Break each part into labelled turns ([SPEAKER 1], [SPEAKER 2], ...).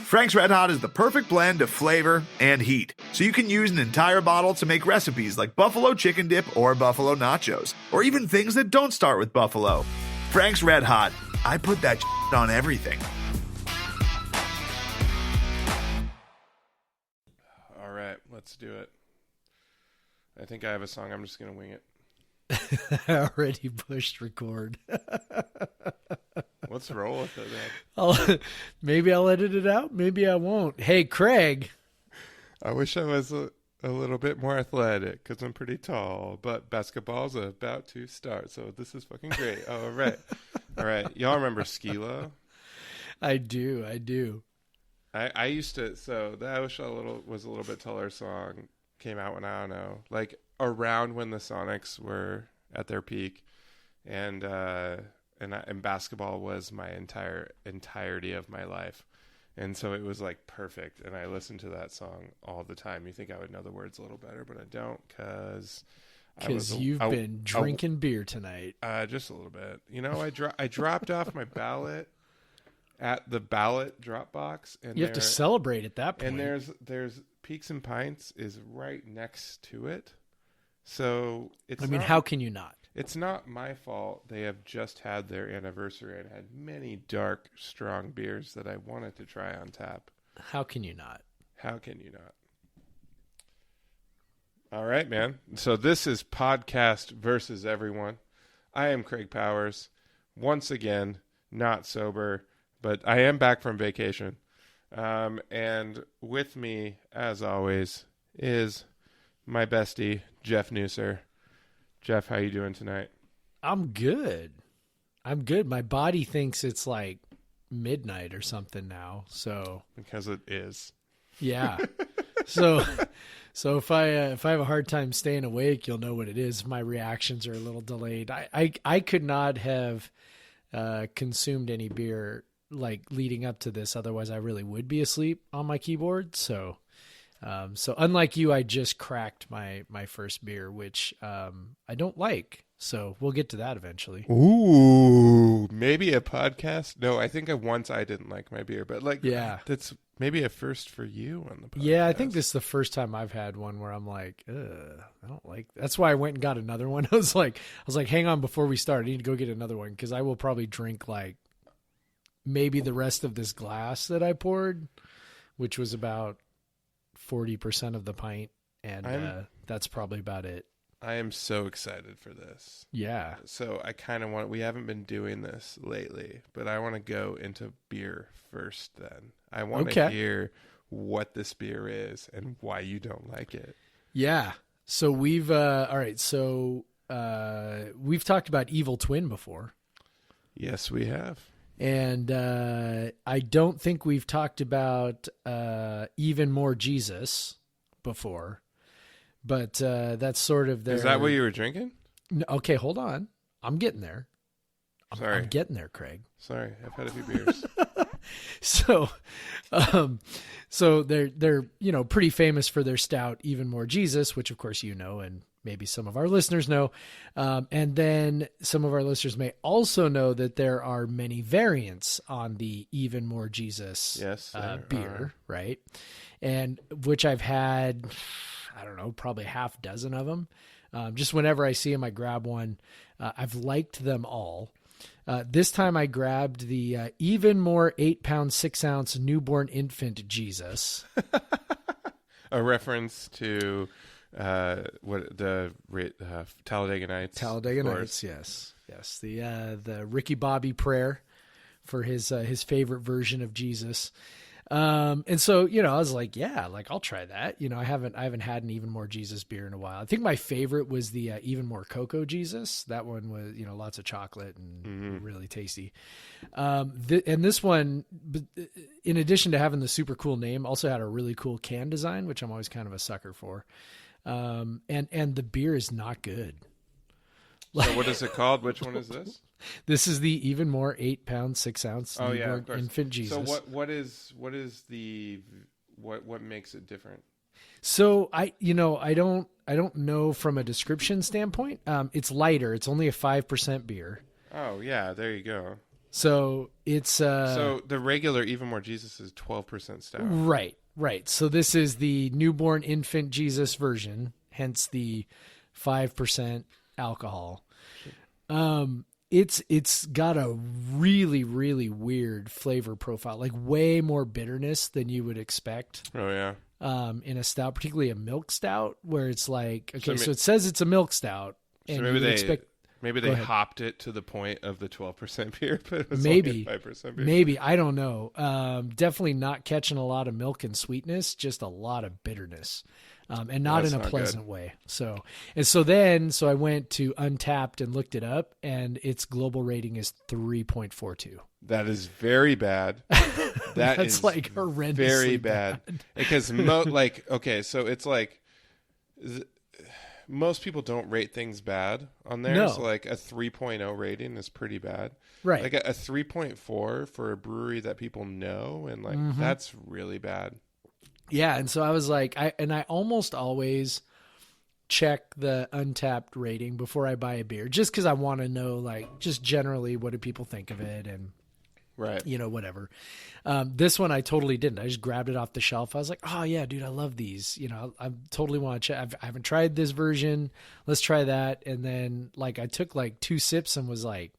[SPEAKER 1] Frank's Red Hot is the perfect blend of flavor and heat, so you can use an entire bottle to make recipes like buffalo chicken dip or buffalo nachos, or even things that don't start with buffalo. Frank's Red Hot, I put that on everything.
[SPEAKER 2] All right, let's do it. I think I have a song. I'm just going to wing it.
[SPEAKER 3] I already pushed record.
[SPEAKER 2] Let's roll with it then.
[SPEAKER 3] Maybe I'll edit it out. Maybe I won't. Hey, Craig.
[SPEAKER 2] I wish I was a little bit more athletic because I'm pretty tall, but basketball's about to start, so this is fucking great. All right. All right. Y'all remember Skilo?
[SPEAKER 3] I do.
[SPEAKER 2] I used to, so that was a little bit taller song. Came out when, I don't know, like around when the Sonics were at their peak, and basketball was my entirety of my life, and so it was like perfect, and I listened to that song all the time. You think I would know the words a little better, but I don't, because
[SPEAKER 3] you've been drinking beer tonight.
[SPEAKER 2] Just a little bit. You know, I dropped off my ballot at the ballot drop box, and
[SPEAKER 3] you have to celebrate at that point.
[SPEAKER 2] And there's Peaks and Pints is right next to it. So
[SPEAKER 3] how can you not?
[SPEAKER 2] It's not my fault. They have just had their anniversary and had many dark, strong beers that I wanted to try on tap.
[SPEAKER 3] How can you not?
[SPEAKER 2] How can you not? All right, man. So this is Podcast versus Everyone. I am Craig Powers. Once again, not sober, but I am back from vacation. And with me, as always, is my bestie, Jeff Newser. Jeff, how you doing tonight?
[SPEAKER 3] I'm good. My body thinks it's like midnight or something now. So
[SPEAKER 2] because it is.
[SPEAKER 3] Yeah. So if I have a hard time staying awake, you'll know what it is. My reactions are a little delayed. I could not have consumed any beer like leading up to this, otherwise I really would be asleep on my keyboard. So unlike you, I just cracked my first beer, which I don't like. So we'll get to that eventually.
[SPEAKER 2] Ooh, maybe a podcast. No, I think once I didn't like my beer, but that's maybe a first for you on the podcast.
[SPEAKER 3] Yeah, I think this is the first time I've had one where I'm like, I don't like. That's why I went and got another one. I was like, hang on, before we start, I need to go get another one because I will probably drink like maybe the rest of this glass that I poured, which was about 40% of the pint, and that's probably about it.
[SPEAKER 2] I am so excited for this.
[SPEAKER 3] Yeah.
[SPEAKER 2] So I kind of we haven't been doing this lately, but I want to go into beer first then. I want to hear what this beer is and why you don't like it.
[SPEAKER 3] Yeah. So we've, all right. So we've talked about Evil Twin before.
[SPEAKER 2] Yes, we have.
[SPEAKER 3] And I don't think we've talked about Even More Jesus before, but that's sort of their...
[SPEAKER 2] Is that what you were drinking?
[SPEAKER 3] Okay, hold on. I'm getting there.
[SPEAKER 2] Sorry.
[SPEAKER 3] I'm getting there, Craig.
[SPEAKER 2] Sorry, I've had a few beers.
[SPEAKER 3] So they're pretty famous for their stout Even More Jesus, which of course you know, and maybe some of our listeners know. And then some of our listeners may also know that there are many variants on the Even More Jesus beer, right? And which I've had, I don't know, probably half dozen of them. Just whenever I see them, I grab one. I've liked them all. This time I grabbed the Even More 8-pound, 6-ounce newborn infant Jesus.
[SPEAKER 2] A reference to Talladega Nights.
[SPEAKER 3] Talladega Nights, yes. The Ricky Bobby prayer for his favorite version of Jesus. And so, I was like, I'll try that. I haven't had an Even More Jesus beer in a while. I think my favorite was the Even More Cocoa Jesus. That one was, lots of chocolate and really tasty. And this one, in addition to having the super cool name, also had a really cool can design, which I'm always kind of a sucker for. And the beer is not good.
[SPEAKER 2] So what is it called? Which one is this?
[SPEAKER 3] This is the Even More 8-pound, 6-ounce infant Jesus.
[SPEAKER 2] So what makes it different?
[SPEAKER 3] So I don't know from a description standpoint. It's lighter. It's only a 5% beer.
[SPEAKER 2] Oh yeah, there you go.
[SPEAKER 3] So it's
[SPEAKER 2] so the regular Even More Jesus is 12% stout.
[SPEAKER 3] Right. So this is the newborn infant Jesus version, hence the 5% alcohol. It's got a really, really weird flavor profile, like way more bitterness than you would expect.
[SPEAKER 2] Oh yeah.
[SPEAKER 3] In a stout, particularly a milk stout, where it's like, okay, so it says it's a milk stout, and
[SPEAKER 2] so
[SPEAKER 3] you would expect.
[SPEAKER 2] Maybe they hopped it to the point of the 12% beer, but it was
[SPEAKER 3] maybe
[SPEAKER 2] only 5% beer.
[SPEAKER 3] Maybe, I don't know. Definitely not catching a lot of milk and sweetness, just a lot of bitterness, and not in a pleasant way. So I went to Untapped and looked it up, and its global rating is 3.42.
[SPEAKER 2] That is very bad. That's is
[SPEAKER 3] like horrendously
[SPEAKER 2] very bad. Because okay, so it's like most people don't rate things bad on there.
[SPEAKER 3] No.
[SPEAKER 2] So like a 3.0 rating is pretty bad.
[SPEAKER 3] Right.
[SPEAKER 2] Like a 3.4 for a brewery that people know, and like that's really bad.
[SPEAKER 3] Yeah, and so I was like, I almost always check the Untapped rating before I buy a beer, just because I want to know, like, just generally what do people think of it, and
[SPEAKER 2] right,
[SPEAKER 3] whatever. This one I totally didn't. I just grabbed it off the shelf. I was like, oh yeah, dude, I love these. I totally want to check. I haven't tried this version. Let's try that. And then like I took like 2 sips and was like,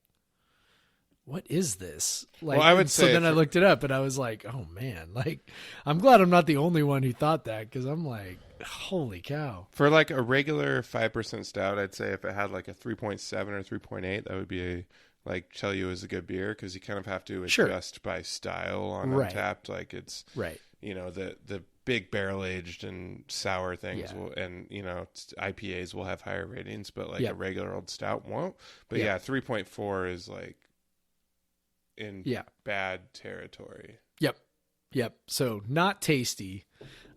[SPEAKER 3] what is this? Like,
[SPEAKER 2] well, I would say.
[SPEAKER 3] So then I looked it up and I was like, oh man, like I'm glad I'm not the only one who thought that, because I'm like, holy cow.
[SPEAKER 2] For like a regular 5% stout, I'd say if it had like a 3.7 or 3.8, that would be tell you is a good beer, because you kind of have to adjust by style on Untapped. Like it's the big barrel aged and sour things will, and IPAs will have higher ratings, but like a regular old stout won't. But 3.4 is like in bad territory.
[SPEAKER 3] Yep. So not tasty.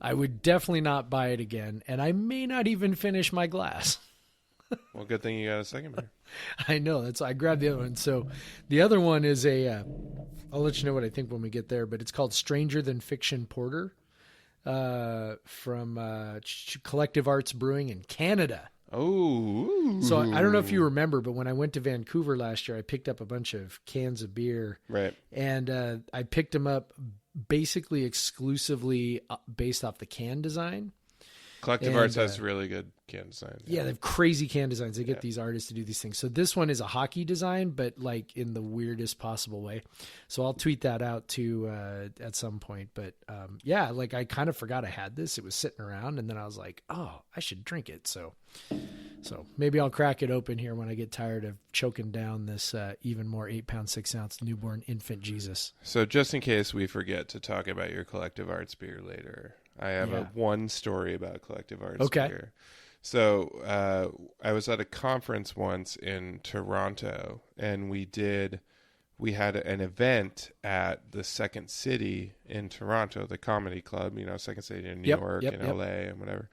[SPEAKER 3] I would definitely not buy it again, and I may not even finish my glass.
[SPEAKER 2] Well, good thing you got a second beer.
[SPEAKER 3] I know. That's I grabbed the other one. So the other one is I'll let you know what I think when we get there, but it's called Stranger Than Fiction Porter from Collective Arts Brewing in Canada.
[SPEAKER 2] Oh.
[SPEAKER 3] So I don't know if you remember, but when I went to Vancouver last year, I picked up a bunch of cans of beer.
[SPEAKER 2] Right.
[SPEAKER 3] And I picked them up basically exclusively based off the can design.
[SPEAKER 2] Collective Arts has really good can design.
[SPEAKER 3] Yeah, they have crazy can designs. They get these artists to do these things. So this one is a hockey design, but like in the weirdest possible way. So I'll tweet that out too at some point. But like I kind of forgot I had this. It was sitting around, and then I was like, oh, I should drink it. So maybe I'll crack it open here when I get tired of choking down this Even More 8-pound 6-ounce newborn infant Jesus.
[SPEAKER 2] So just in case we forget to talk about your Collective Arts beer later, I have one story about Collective Arts beer. So I was at a conference once in Toronto, and we had an event at the Second City in Toronto, the comedy club, Second City in New York and LA and whatever.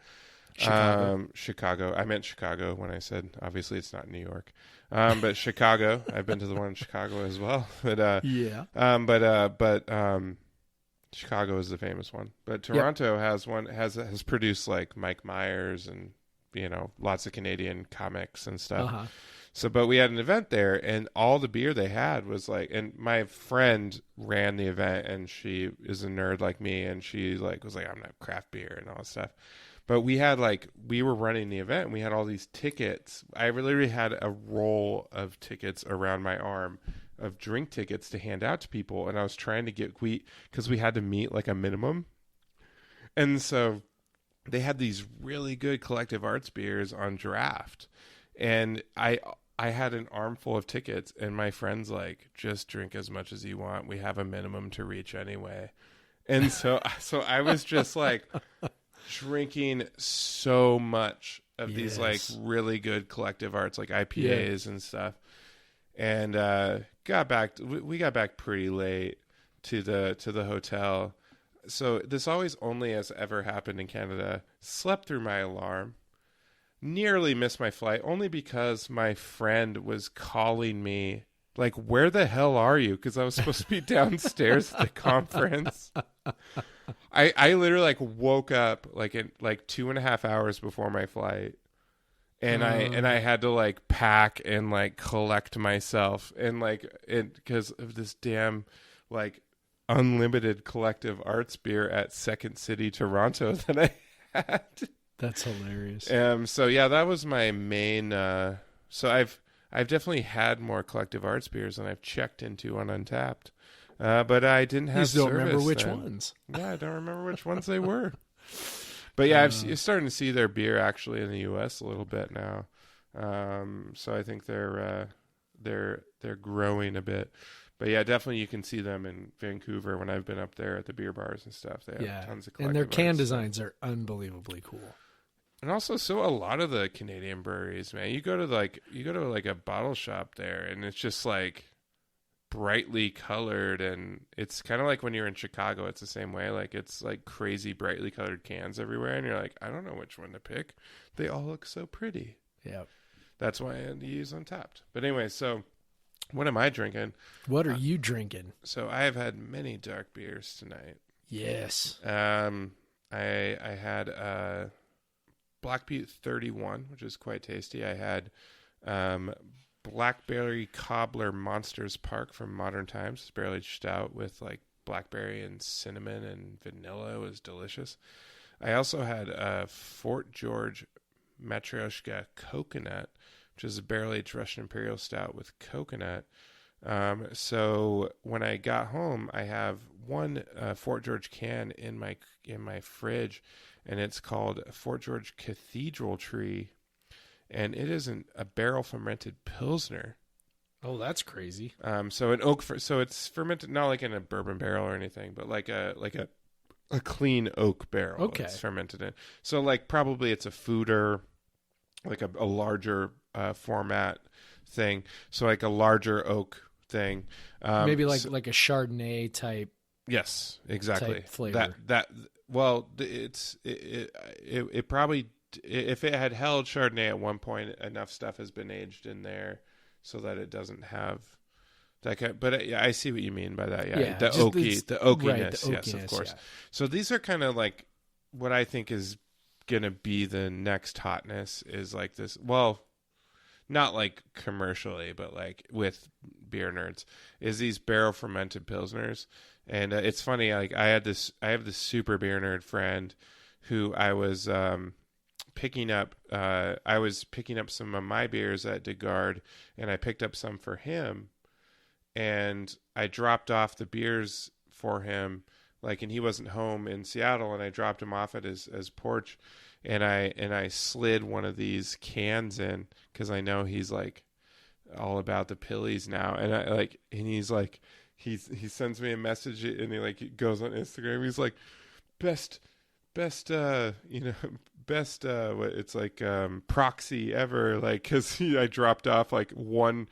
[SPEAKER 2] Chicago. I meant Chicago when I said, obviously it's not New York. But Chicago, I've been to the one in Chicago as well. But Chicago is the famous one, but Toronto has one, has produced like Mike Myers and, lots of Canadian comics and stuff. So, but we had an event there, and all the beer they had was like, and my friend ran the event, and she is a nerd like me, and she was like, I'm not craft beer and all that stuff. But we were running the event, and we had all these tickets. I literally had a roll of tickets around my arm of drink tickets to hand out to people, and I was trying to because we had to meet like a minimum, and so they had these really good Collective Arts beers on draft, and I had an armful of tickets, and my friend's like, just drink as much as you want, we have a minimum to reach anyway. And so I was just like drinking so much of these like really good Collective Arts, like IPAs and stuff. And we got back pretty late to the hotel. So this always only has ever happened in Canada. Slept through my alarm. Nearly missed my flight only because my friend was calling me like, where the hell are you? Because I was supposed to be downstairs at the conference. I literally like woke up like 2.5 hours before my flight. And I had to like pack and like collect myself and like it because of this damn like unlimited collective arts beer at Second City Toronto that I had.
[SPEAKER 3] That's hilarious.
[SPEAKER 2] So yeah, that was my main. So I've definitely had more collective arts beers than I've checked into on Untapped, but I didn't have.
[SPEAKER 3] You still
[SPEAKER 2] service
[SPEAKER 3] remember which
[SPEAKER 2] then.
[SPEAKER 3] ones?
[SPEAKER 2] Yeah, I don't remember which ones they were. But yeah, I'm starting to see their beer actually in the U.S. a little bit now. So I think they're growing a bit. But yeah, definitely you can see them in Vancouver when I've been up there at the beer bars and stuff. They have tons of collective
[SPEAKER 3] and their can
[SPEAKER 2] arts
[SPEAKER 3] designs are unbelievably cool.
[SPEAKER 2] And also, so a lot of the Canadian breweries, man, you go to like a bottle shop there, and it's just like brightly colored, and it's kind of like when you're in Chicago, it's the same way. Like it's like crazy brightly colored cans everywhere, and you're like, I don't know which one to pick. They all look so pretty.
[SPEAKER 3] Yeah,
[SPEAKER 2] that's why I use Untapped. But anyway, so what am I drinking?
[SPEAKER 3] What are you drinking?
[SPEAKER 2] So I have had many dark beers tonight.
[SPEAKER 3] Yes.
[SPEAKER 2] I had Black Butte 31, which is quite tasty. I had Blackberry Cobbler Monsters Park from Modern Times. It's barrel aged stout with like blackberry and cinnamon and vanilla. It was delicious. I also had Fort George Matryoshka Coconut, which is a barrel aged Russian Imperial stout with coconut. So when I got home, I have one Fort George can in my fridge, and it's called Fort George Cathedral Tree, and it is a barrel fermented Pilsner.
[SPEAKER 3] Oh, that's crazy.
[SPEAKER 2] So an oak, so it's fermented not like in a bourbon barrel or anything, but like a clean oak barrel.
[SPEAKER 3] Okay.
[SPEAKER 2] It's fermented in. So like probably it's a foeder, like a larger format thing. So like a larger oak thing.
[SPEAKER 3] Maybe like a Chardonnay type.
[SPEAKER 2] Yes, exactly.
[SPEAKER 3] Type flavor.
[SPEAKER 2] Well, it probably, if it had held Chardonnay at one point, enough stuff has been aged in there so that it doesn't have that kind. But I see what you mean by that. Yeah, the oakiness.
[SPEAKER 3] Right, the
[SPEAKER 2] yes, of
[SPEAKER 3] oakiness,
[SPEAKER 2] course.
[SPEAKER 3] yeah.
[SPEAKER 2] So these are kind of like what I think is gonna be the next hotness is like this. Well, not like commercially, but like with beer nerds, is these barrel fermented pilsners. And it's funny, like I have this super beer nerd friend who I was picking up. I was picking up some of my beers at DeGard, and I picked up some for him. And I dropped off the beers for him, like, and he wasn't home in Seattle, and I dropped him off at his porch, and I slid one of these cans in because I know he's like all about the pillies now, and he's like. He sends me a message and he like goes on Instagram. He's like, best what it's like proxy ever, like, because I dropped off like one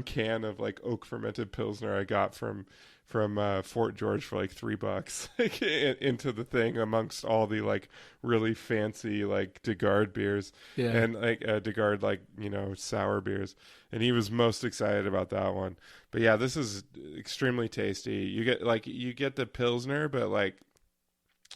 [SPEAKER 2] can of like oak fermented Pilsner I got from Fort George for like $3 like, into the thing amongst all the like really fancy like DeGard beers and like DeGard like sour beers, and he was most excited about that one. But yeah, this is extremely tasty. You get the Pilsner, but like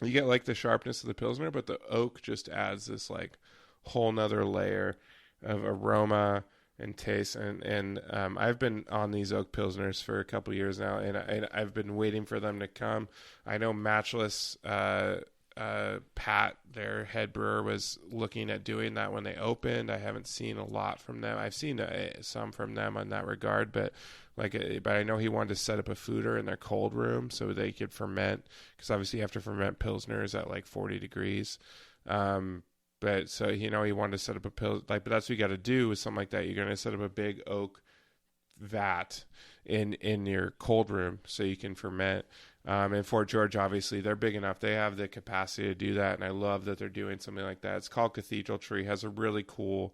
[SPEAKER 2] you get like the sharpness of the Pilsner, but the oak just adds this like whole nother layer of aroma and taste, and I've been on these oak pilsners for a couple years now, and I've been waiting for them to come. I know Matchless Pat, their head brewer, was looking at doing that when they opened. I haven't seen a lot from them. I've seen some from them in that regard, but I know he wanted to set up a foeder in their cold room so they could ferment, because obviously you have to ferment pilsners at like 40 degrees. But so, he wanted to set up but that's what you got to do with something like that. You're going to set up a big oak vat in your cold room so you can ferment. And Fort George, obviously, they're big enough. They have the capacity to do that. And I love that they're doing something like that. It's called Cathedral Tree. Has a really cool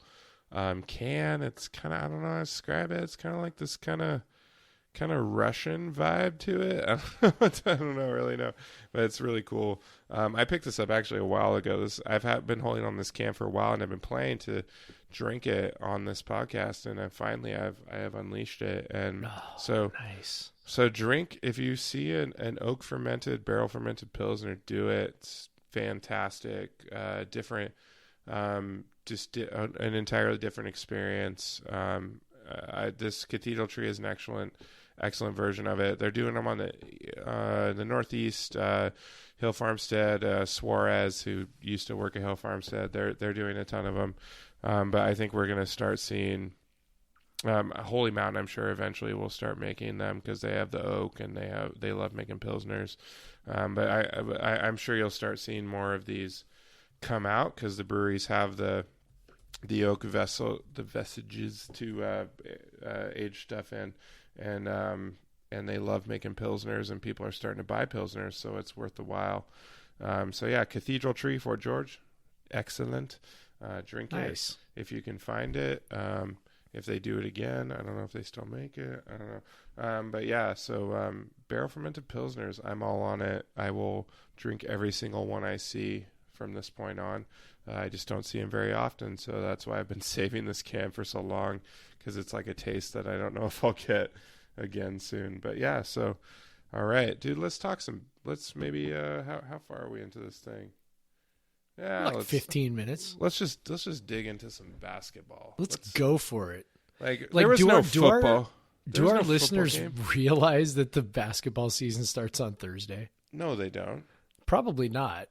[SPEAKER 2] can. It's kind of, I don't know how to describe it. It's kind of like this kind of Russian vibe to it. I don't really know, but it's really cool. I picked this up actually a while ago. I've been holding on this can for a while, and I've been planning to drink it on this podcast, and I have unleashed it. And so nice. So drink, if you see an oak fermented, barrel fermented Pilsner, do it. It's fantastic. Different just an entirely different experience. This Cathedral Tree is an excellent version of it. They're doing them on the Northeast, Hill Farmstead, Suarez, who used to work at Hill Farmstead. They're doing a ton of them. But I think we're going to start seeing Holy Mountain. I'm sure eventually we'll start making them because they have the oak and they love making pilsners. But I'm sure you'll start seeing more of these come out because the breweries have the oak vessel, the vessages to age stuff in, and they love making pilsners, and people are starting to buy pilsners, so it's worth the while. So yeah, Cathedral Tree, Fort George, excellent. Drink
[SPEAKER 3] nice.
[SPEAKER 2] It if you can find it. If they do it again, I don't know if they still make it. I don't know. But yeah, so barrel fermented pilsners, I'm all on it. I will drink every single one I see from this point on. I just don't see them very often, so that's why I've been saving this can for so long, because it's like a taste that I don't know if I'll get again soon. But yeah, so all right, dude, let's maybe how far are we into this thing? Yeah,
[SPEAKER 3] like 15 minutes.
[SPEAKER 2] Let's just dig into some basketball.
[SPEAKER 3] Let's go for it.
[SPEAKER 2] Like there was no football.
[SPEAKER 3] Do our listeners realize that the basketball season starts on Thursday?
[SPEAKER 2] No, they don't.
[SPEAKER 3] Probably not.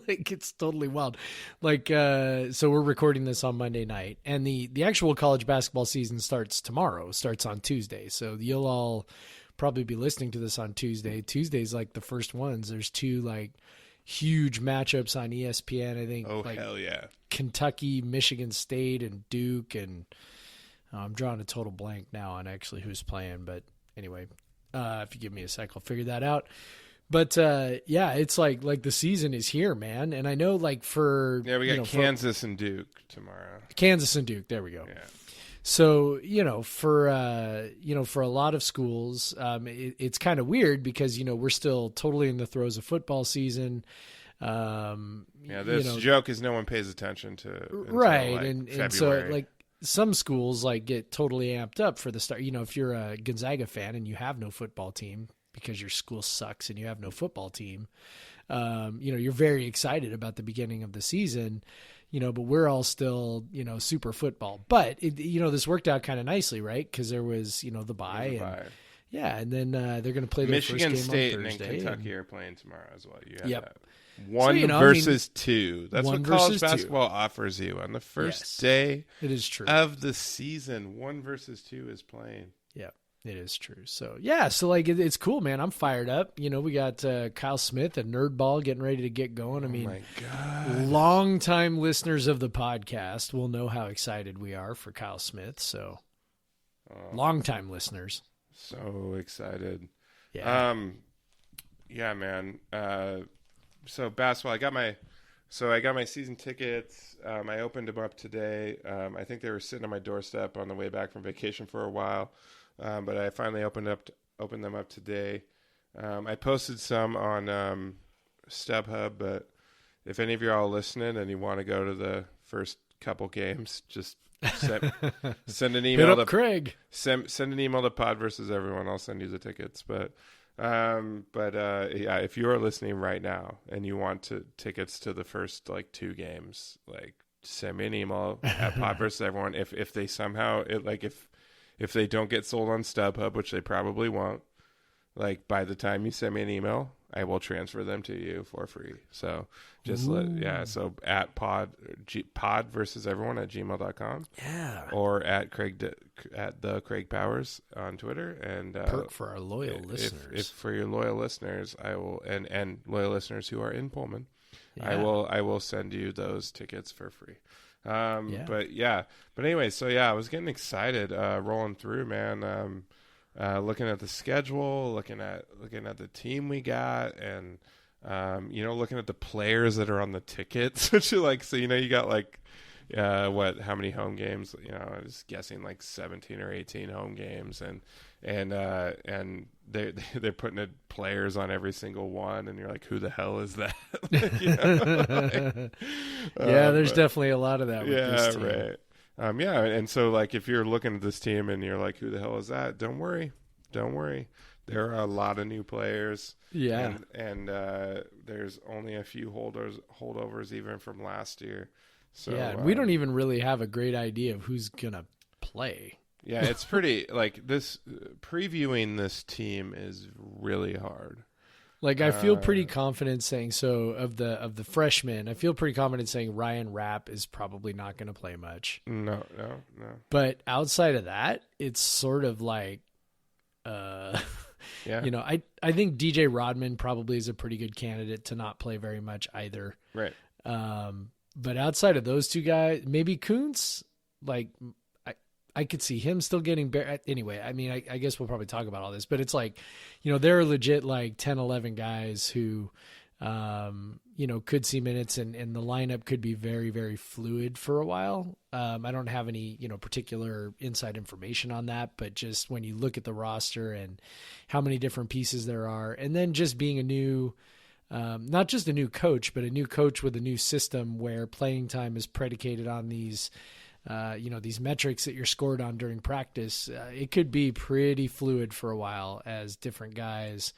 [SPEAKER 3] Like, it's totally wild. Like, so we're recording this on Monday night, and the actual college basketball season starts tomorrow, starts on Tuesday. So you'll all probably be listening to this on Tuesday. Tuesday's like the first ones. There's two like huge matchups on ESPN, I think.
[SPEAKER 2] Oh,
[SPEAKER 3] like
[SPEAKER 2] hell yeah.
[SPEAKER 3] Kentucky, Michigan State, and Duke, and I'm drawing a total blank now on actually who's playing, but anyway, if you give me a sec, I'll figure that out. But yeah, it's like the season is here, man. And I know we
[SPEAKER 2] got Kansas and Duke tomorrow.
[SPEAKER 3] Kansas and Duke, there we go.
[SPEAKER 2] Yeah.
[SPEAKER 3] So for a lot of schools, it's kind of weird because we're still totally in the throes of football season.
[SPEAKER 2] This joke is no one pays attention to,
[SPEAKER 3] right?
[SPEAKER 2] February.
[SPEAKER 3] And so like some schools like get totally amped up for the start. If you're a Gonzaga fan and you have no football team because your school sucks and you have no football team, you're very excited about the beginning of the season. But we're all still, super football. But this worked out kind of nicely, right? Because there was, the bye. Yeah, and then they're going to play their
[SPEAKER 2] Michigan
[SPEAKER 3] first game
[SPEAKER 2] State
[SPEAKER 3] on Thursday.
[SPEAKER 2] and Kentucky are playing tomorrow as well. You have
[SPEAKER 3] Yep.
[SPEAKER 2] that. One versus two. That's what college basketball offers you on the first day
[SPEAKER 3] it is true.
[SPEAKER 2] of the season. 1 versus 2 is playing.
[SPEAKER 3] Yeah, it is true. So, yeah, it's cool, man. I'm fired up. We got Kyle Smith and Nerdball getting ready to get going. I mean,
[SPEAKER 2] my God.
[SPEAKER 3] Long-time listeners of the podcast will know how excited we are for Kyle Smith. So, long-time listeners.
[SPEAKER 2] So excited.
[SPEAKER 3] Yeah.
[SPEAKER 2] Yeah, man. So basketball, I got my season tickets. I opened them up today. I think they were sitting on my doorstep on the way back from vacation for a while. But I finally opened them up today. I posted some on StubHub, but if any of you are all listening and you want to go to the first couple games, just send an email to
[SPEAKER 3] Craig.
[SPEAKER 2] Send an email to Pod versus Everyone. I'll send you the tickets. But yeah, if you are listening right now and you want tickets to the first 2 games, send me an email at Pod versus Everyone. If they somehow if they don't get sold on StubHub, which they probably won't, by the time you send me an email, I will transfer them to you for free. So just so at pod versus everyone at gmail.com.
[SPEAKER 3] Yeah.
[SPEAKER 2] Or at the Craig Powers on Twitter. And
[SPEAKER 3] perk for our loyal listeners.
[SPEAKER 2] If for your loyal listeners, I will, and loyal listeners who are in Pullman,
[SPEAKER 3] yeah.
[SPEAKER 2] I will send you those tickets for free. But anyway, so I was getting excited, rolling through, man. Looking at the schedule, looking at the team we got, and looking at the players that are on the tickets, which are so you got how many home games? I was guessing 17 or 18 home games, and they're putting players on every single one, and you're like, who the hell is that?
[SPEAKER 3] There's definitely a lot of that with this team.
[SPEAKER 2] Right. And so if you're looking at this team and you're like, who the hell is that? Don't worry. there are a lot of new players.
[SPEAKER 3] Yeah.
[SPEAKER 2] And there's only a few holdovers even from last year. So
[SPEAKER 3] yeah, we don't even really have a great idea of who's going to play.
[SPEAKER 2] Yeah, it's pretty like this previewing this team is really hard.
[SPEAKER 3] Like I feel pretty confident saying of the freshmen, I feel pretty confident saying Ryan Rapp is probably not going to play much.
[SPEAKER 2] No.
[SPEAKER 3] But outside of that, it's sort of like
[SPEAKER 2] Yeah.
[SPEAKER 3] I think DJ Rodman probably is a pretty good candidate to not play very much either.
[SPEAKER 2] Right.
[SPEAKER 3] But outside of those two guys, maybe Kuntz, like I could see him still getting anyway. I mean, I guess we'll probably talk about all this, but it's like, there are legit like 10, 11 guys who, could see minutes and the lineup could be very, very fluid for a while. I don't have any, particular inside information on that, but just when you look at the roster and how many different pieces there are, and then just being a new, not just a new coach, but a new coach with a new system where playing time is predicated on these, these metrics that you're scored on during practice, it could be pretty fluid for a while as different guys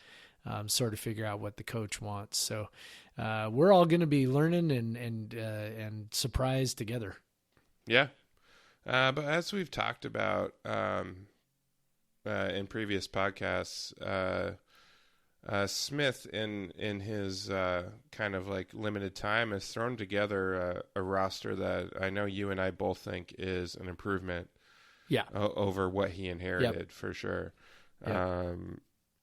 [SPEAKER 3] sort of figure out what the coach wants. So we're all going to be learning and surprised together.
[SPEAKER 2] Yeah. But as we've talked about in previous podcasts, Smith in his kind of like limited time has thrown together a roster that I know you and I both think is an improvement over what he inherited for sure. Yep.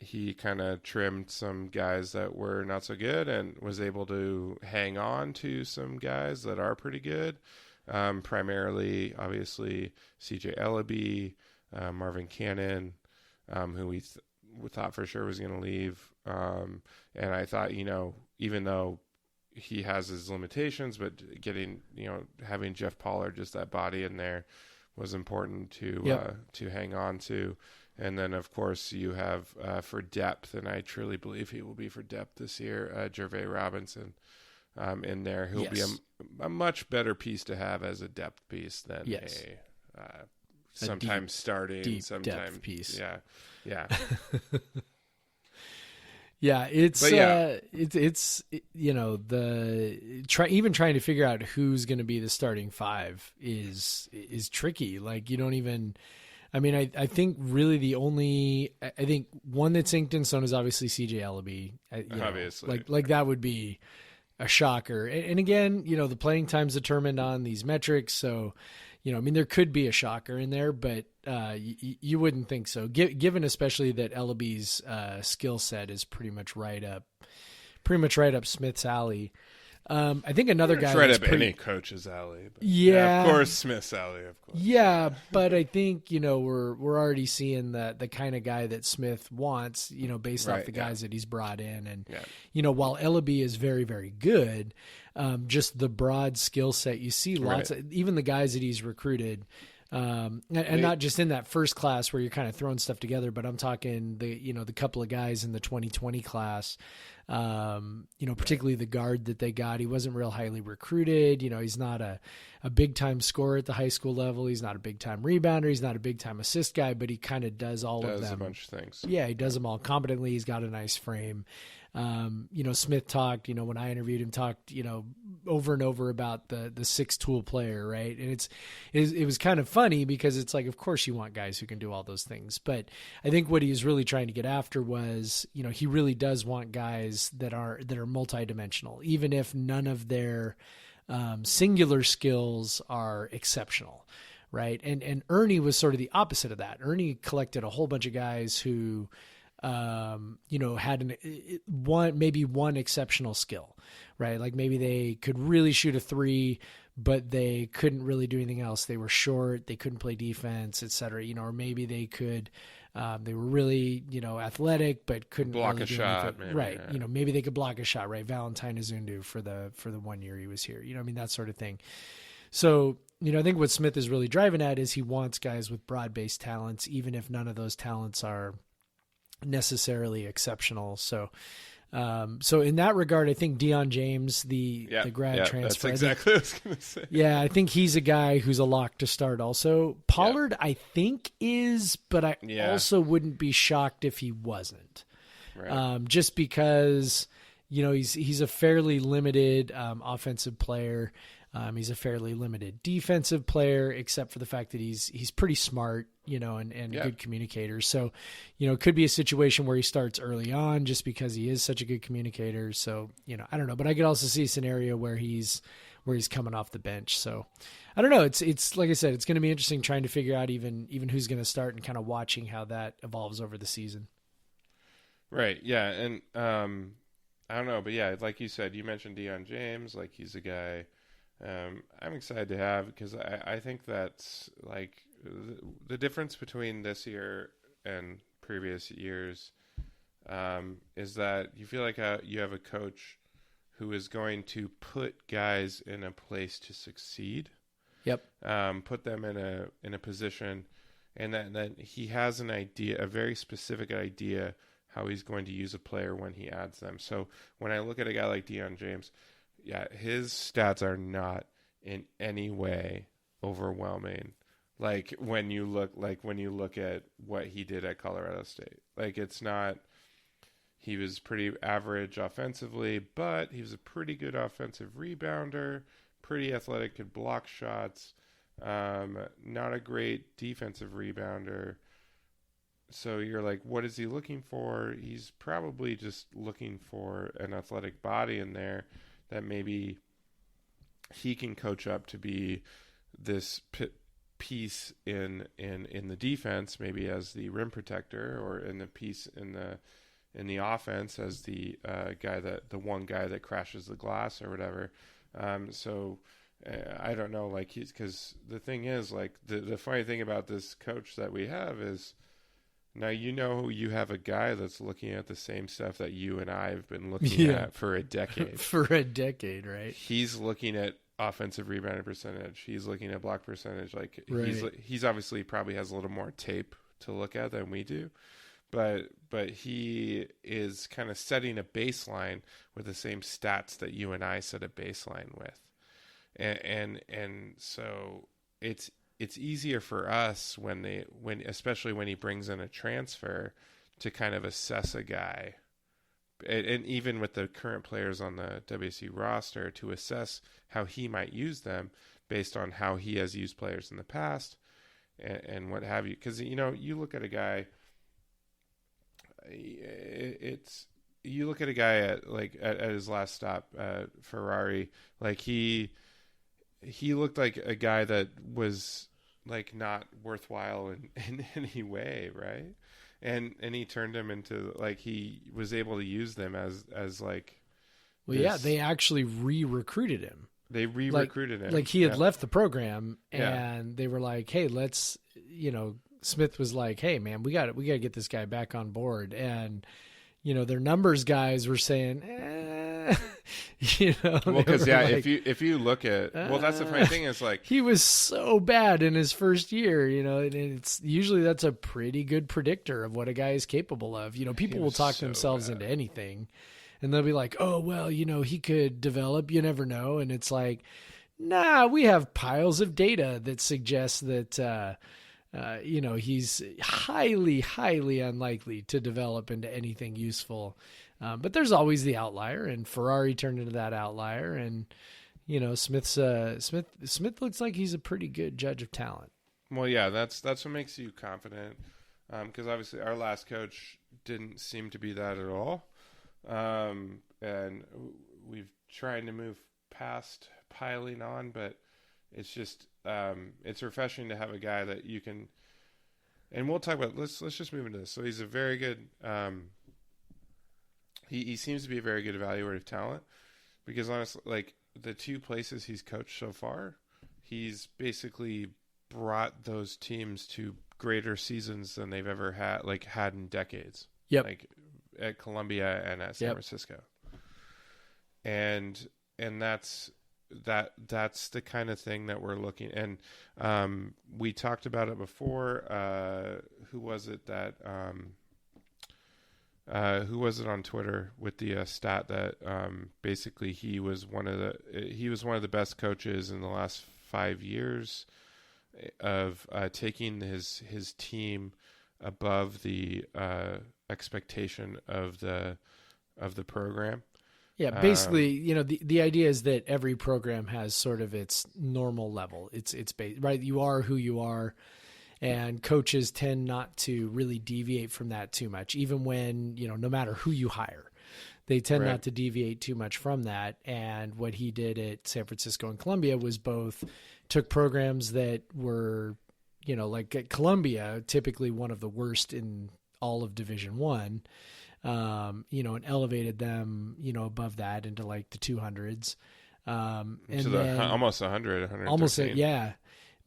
[SPEAKER 2] He kind of trimmed some guys that were not so good and was able to hang on to some guys that are pretty good. Primarily, obviously, CJ Ellaby, Marvin Cannon, who we thought for sure was going to leave. And I thought, even though he has his limitations, but getting, having Jeff Pollard, just that body in there was important to hang on to. And then of course you have, for depth, and I truly believe he will be for depth this year, Gervais Robinson, in there, who'll be a much better piece to have as a depth piece than sometimes starting, sometimes
[SPEAKER 3] depth piece.
[SPEAKER 2] Yeah.
[SPEAKER 3] Yeah, it's even trying to figure out who's going to be the starting five is tricky. Like you don't even. I mean, I think really I think one that's inked in stone is obviously CJ Ellaby.
[SPEAKER 2] Obviously,
[SPEAKER 3] like that would be a shocker. And again, the playing time's determined on these metrics, so. There could be a shocker in there, but you wouldn't think so. Given especially that Ellaby's skill set is pretty much right up Smith's alley. I think another guy
[SPEAKER 2] right up any coach's alley. But of course, Smith's alley, of course.
[SPEAKER 3] Yeah, but I think we're already seeing the kind of guy that Smith wants. Based off the guys that he's brought in, and while Ellaby is very, very good. Just the broad skill set you see lots of, even the guys that he's recruited, and not just in that first class where you're kind of throwing stuff together, but I'm talking the couple of guys in the 2020 class, particularly the guard that they got. He wasn't real highly recruited. He's not a big time scorer at the high school level. He's not a big time rebounder. He's not a big time assist guy, but he kind of does all of them.
[SPEAKER 2] Does a bunch of things.
[SPEAKER 3] Yeah, he does them all competently. He's got a nice frame. Smith talked, when I interviewed him, talked, over and over about the six tool player, right? And it was kind of funny because it's like, of course you want guys who can do all those things. But I think what he was really trying to get after was, he really does want guys that are multidimensional, even if none of their singular skills are exceptional. Right. And Ernie was sort of the opposite of that. Ernie collected a whole bunch of guys who, had maybe one exceptional skill, right? Like maybe they could really shoot a three, but they couldn't really do anything else. They were short, they couldn't play defense, et cetera, or maybe they could, they were really, athletic, but couldn't
[SPEAKER 2] block
[SPEAKER 3] really
[SPEAKER 2] a
[SPEAKER 3] do
[SPEAKER 2] shot,
[SPEAKER 3] anything.
[SPEAKER 2] maybe,
[SPEAKER 3] right.
[SPEAKER 2] Yeah.
[SPEAKER 3] Maybe they could block a shot, right? Valentine Azundu for the 1 year he was here, that sort of thing. So, I think what Smith is really driving at is he wants guys with broad-based talents, even if none of those talents are necessarily exceptional. So, So in that regard, I think Deion James, the grad transfer,
[SPEAKER 2] that's exactly what I was going to say.
[SPEAKER 3] Yeah, I think he's a guy who's a lock to start also. Pollard, I think is, but I also wouldn't be shocked if he wasn't.
[SPEAKER 2] Right.
[SPEAKER 3] Just because, he's a fairly limited offensive player. He's a fairly limited defensive player, except for the fact that he's pretty smart, and a good communicator. So, it could be a situation where he starts early on just because he is such a good communicator. So, I don't know, but I could also see a scenario where he's coming off the bench. So I don't know. It's like I said, it's going to be interesting trying to figure out even who's going to start and kind of watching how that evolves over the season.
[SPEAKER 2] Right. Yeah. And, I don't know, but yeah, like you said, you mentioned Deion James, like he's a guy, I'm excited to have, because I think that's like the difference between this year and previous years is that you feel like you have a coach who is going to put guys in a place to succeed.
[SPEAKER 3] Yep.
[SPEAKER 2] Put them in a position, and then he has an idea, a very specific idea how he's going to use a player when he adds them. So when I look at a guy like Deion James, his stats are not in any way overwhelming. Like when you look at what he did at Colorado State, like it's not. He was pretty average offensively, but he was a pretty good offensive rebounder, pretty athletic, could block shots. Not a great defensive rebounder. So you're like, what is he looking for? He's probably just looking for an athletic body in there that maybe he can coach up to be this piece in the defense, maybe as the rim protector, or in the piece in the offense as the one guy that crashes the glass or whatever. I don't know, like because the thing is, like the funny thing about this coach that we have is, now you have a guy that's looking at the same stuff that you and I have been looking at for a decade.
[SPEAKER 3] For a decade, right?
[SPEAKER 2] He's looking at offensive rebounding percentage. He's looking at block percentage. Like he's obviously probably has a little more tape to look at than we do, but he is kind of setting a baseline with the same stats that you and I set a baseline with, and so it's easier for us especially when he brings in a transfer, to kind of assess a guy, and even with the current players on the WC roster, to assess how he might use them based on how he has used players in the past and what have you. Because you look at a guy, you look at a guy at his last stop, Ferrari, like he looked like a guy that was like not worthwhile in any way, right? And he turned him into, like, he was able to use them as like.
[SPEAKER 3] Well, they actually re-recruited him.
[SPEAKER 2] They re-recruited him.
[SPEAKER 3] Like he had left the program, and they were like, "Hey, let's," Smith was like, "Hey, man, we got to get this guy back on board." And their numbers guys were saying,
[SPEAKER 2] well, because if you look at, that's the funny thing is, like,
[SPEAKER 3] he was so bad in his first year, and it's usually that's a pretty good predictor of what a guy is capable of. People will talk themselves into anything, and they'll be like, "Oh, well, he could develop. You never know." And it's like, nah, we have piles of data that suggests that. He's highly, highly unlikely to develop into anything useful. But there's always the outlier, and Ferrari turned into that outlier. And, Smith looks like he's a pretty good judge of talent.
[SPEAKER 2] Well, yeah, that's what makes you confident. Because obviously our last coach didn't seem to be that at all. And we've trying to move past piling on, but it's just, it's refreshing to have a guy that you can, and we'll talk about, let's just move into this. So he's a very good, he seems to be a very good evaluator of talent, because honestly, like the two places he's coached so far, he's basically brought those teams to greater seasons than they've ever had in decades.
[SPEAKER 3] Yep.
[SPEAKER 2] Like at Columbia and at San Francisco. And that's the kind of thing that we're looking, and we talked about it before. Who was it that who was it on Twitter with the stat that basically he was one of the best coaches in the last 5 years of taking his team above the expectation of the program.
[SPEAKER 3] Yeah, basically, the idea is that every program has sort of its normal level. It's right. You are who you are, and coaches tend not to really deviate from that too much, even when, no matter who you hire. They tend not to deviate too much from that. And what he did at San Francisco and Columbia was both took programs that were, like at Columbia, typically one of the worst in all of Division One, and elevated them, above that into like the 200s. And then
[SPEAKER 2] almost 100, 113.
[SPEAKER 3] Almost, yeah.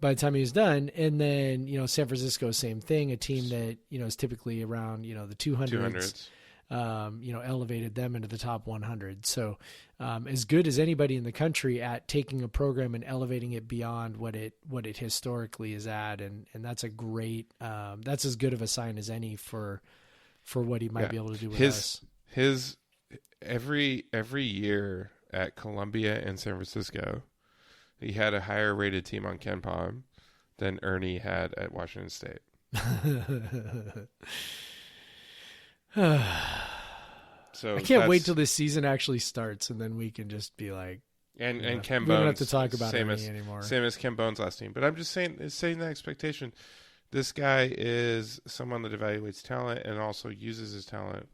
[SPEAKER 3] By the time he was done. And then, San Francisco, same thing, a team that, is typically around, the 200s. Elevated them into the top 100. So as good as anybody in the country at taking a program and elevating it beyond what it historically is at. And that's a great, that's as good of a sign as any for what he might be able to do with us.
[SPEAKER 2] His every year at Columbia and San Francisco, he had a higher rated team on KenPom than Ernie had at Washington State. So
[SPEAKER 3] I can't wait till this season actually starts, and then we can just be like,
[SPEAKER 2] and Ken Bones.
[SPEAKER 3] We don't have to talk about
[SPEAKER 2] same
[SPEAKER 3] Ernie anymore.
[SPEAKER 2] Same as Ken Bones' last team. But I'm just saying the expectation. This guy is someone that evaluates talent and also uses his talent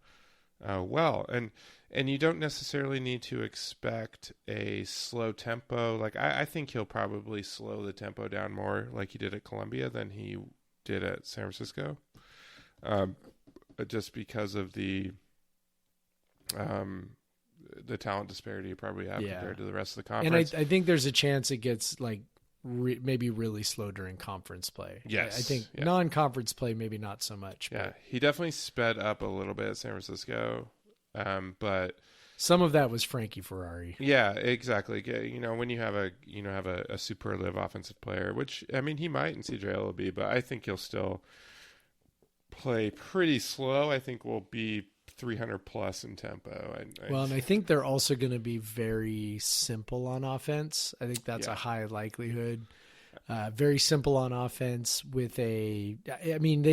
[SPEAKER 2] well. And you don't necessarily need to expect a slow tempo. Like I think he'll probably slow the tempo down more like he did at Columbia than he did at San Francisco. Just because of the talent disparity you probably have compared to the rest of the conference.
[SPEAKER 3] And I think there's a chance it gets like maybe really slow during conference play.
[SPEAKER 2] Yes.
[SPEAKER 3] I think non-conference play, maybe not so much.
[SPEAKER 2] Yeah. He definitely sped up a little bit at San Francisco. But
[SPEAKER 3] some of that was Frankie Ferrari.
[SPEAKER 2] Yeah, exactly. When you have a superlative offensive player, which, I mean, he might in CJ LB, but I think he'll still play pretty slow. I think we'll be 300 plus in tempo.
[SPEAKER 3] And I think they're also going to be very simple on offense. I think that's a high likelihood. Very simple on offense they've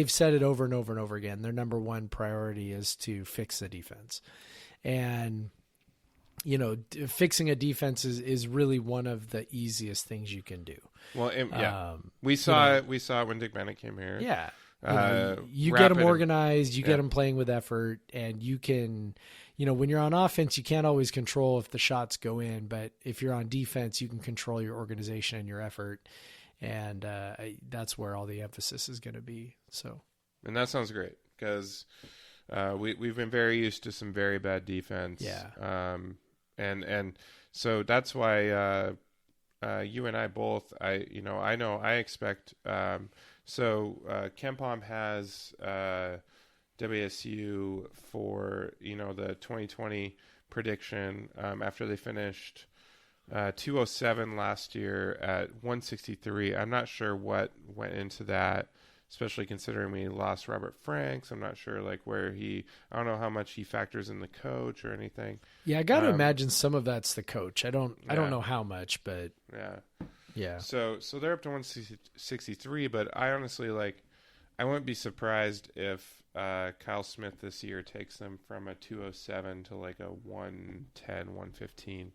[SPEAKER 3] said it over and over and over again. Their number one priority is to fix the defense. And, fixing a defense is really one of the easiest things you can do.
[SPEAKER 2] Well, we saw it when Dick Bennett came here.
[SPEAKER 3] Yeah. You get them organized, you get them playing with effort, and you can, when you're on offense, you can't always control if the shots go in, but if you're on defense, you can control your organization and your effort. And that's where all the emphasis is going to be. So,
[SPEAKER 2] and that sounds great because we've been very used to some very bad defense.
[SPEAKER 3] Yeah.
[SPEAKER 2] And so that's why you and I both. I expect. So KenPom has WSU for the 2020 prediction after they finished 207 last year at 163. I'm not sure what went into that, especially considering we lost Robert Franks. I'm not sure I don't know how much he factors in the coach or anything.
[SPEAKER 3] Yeah, I got to imagine some of that's the coach. I don't know how much, but yeah.
[SPEAKER 2] So they're up to 163, but I honestly I wouldn't be surprised if Kyle Smith this year takes them from a 207 to like a 110, 115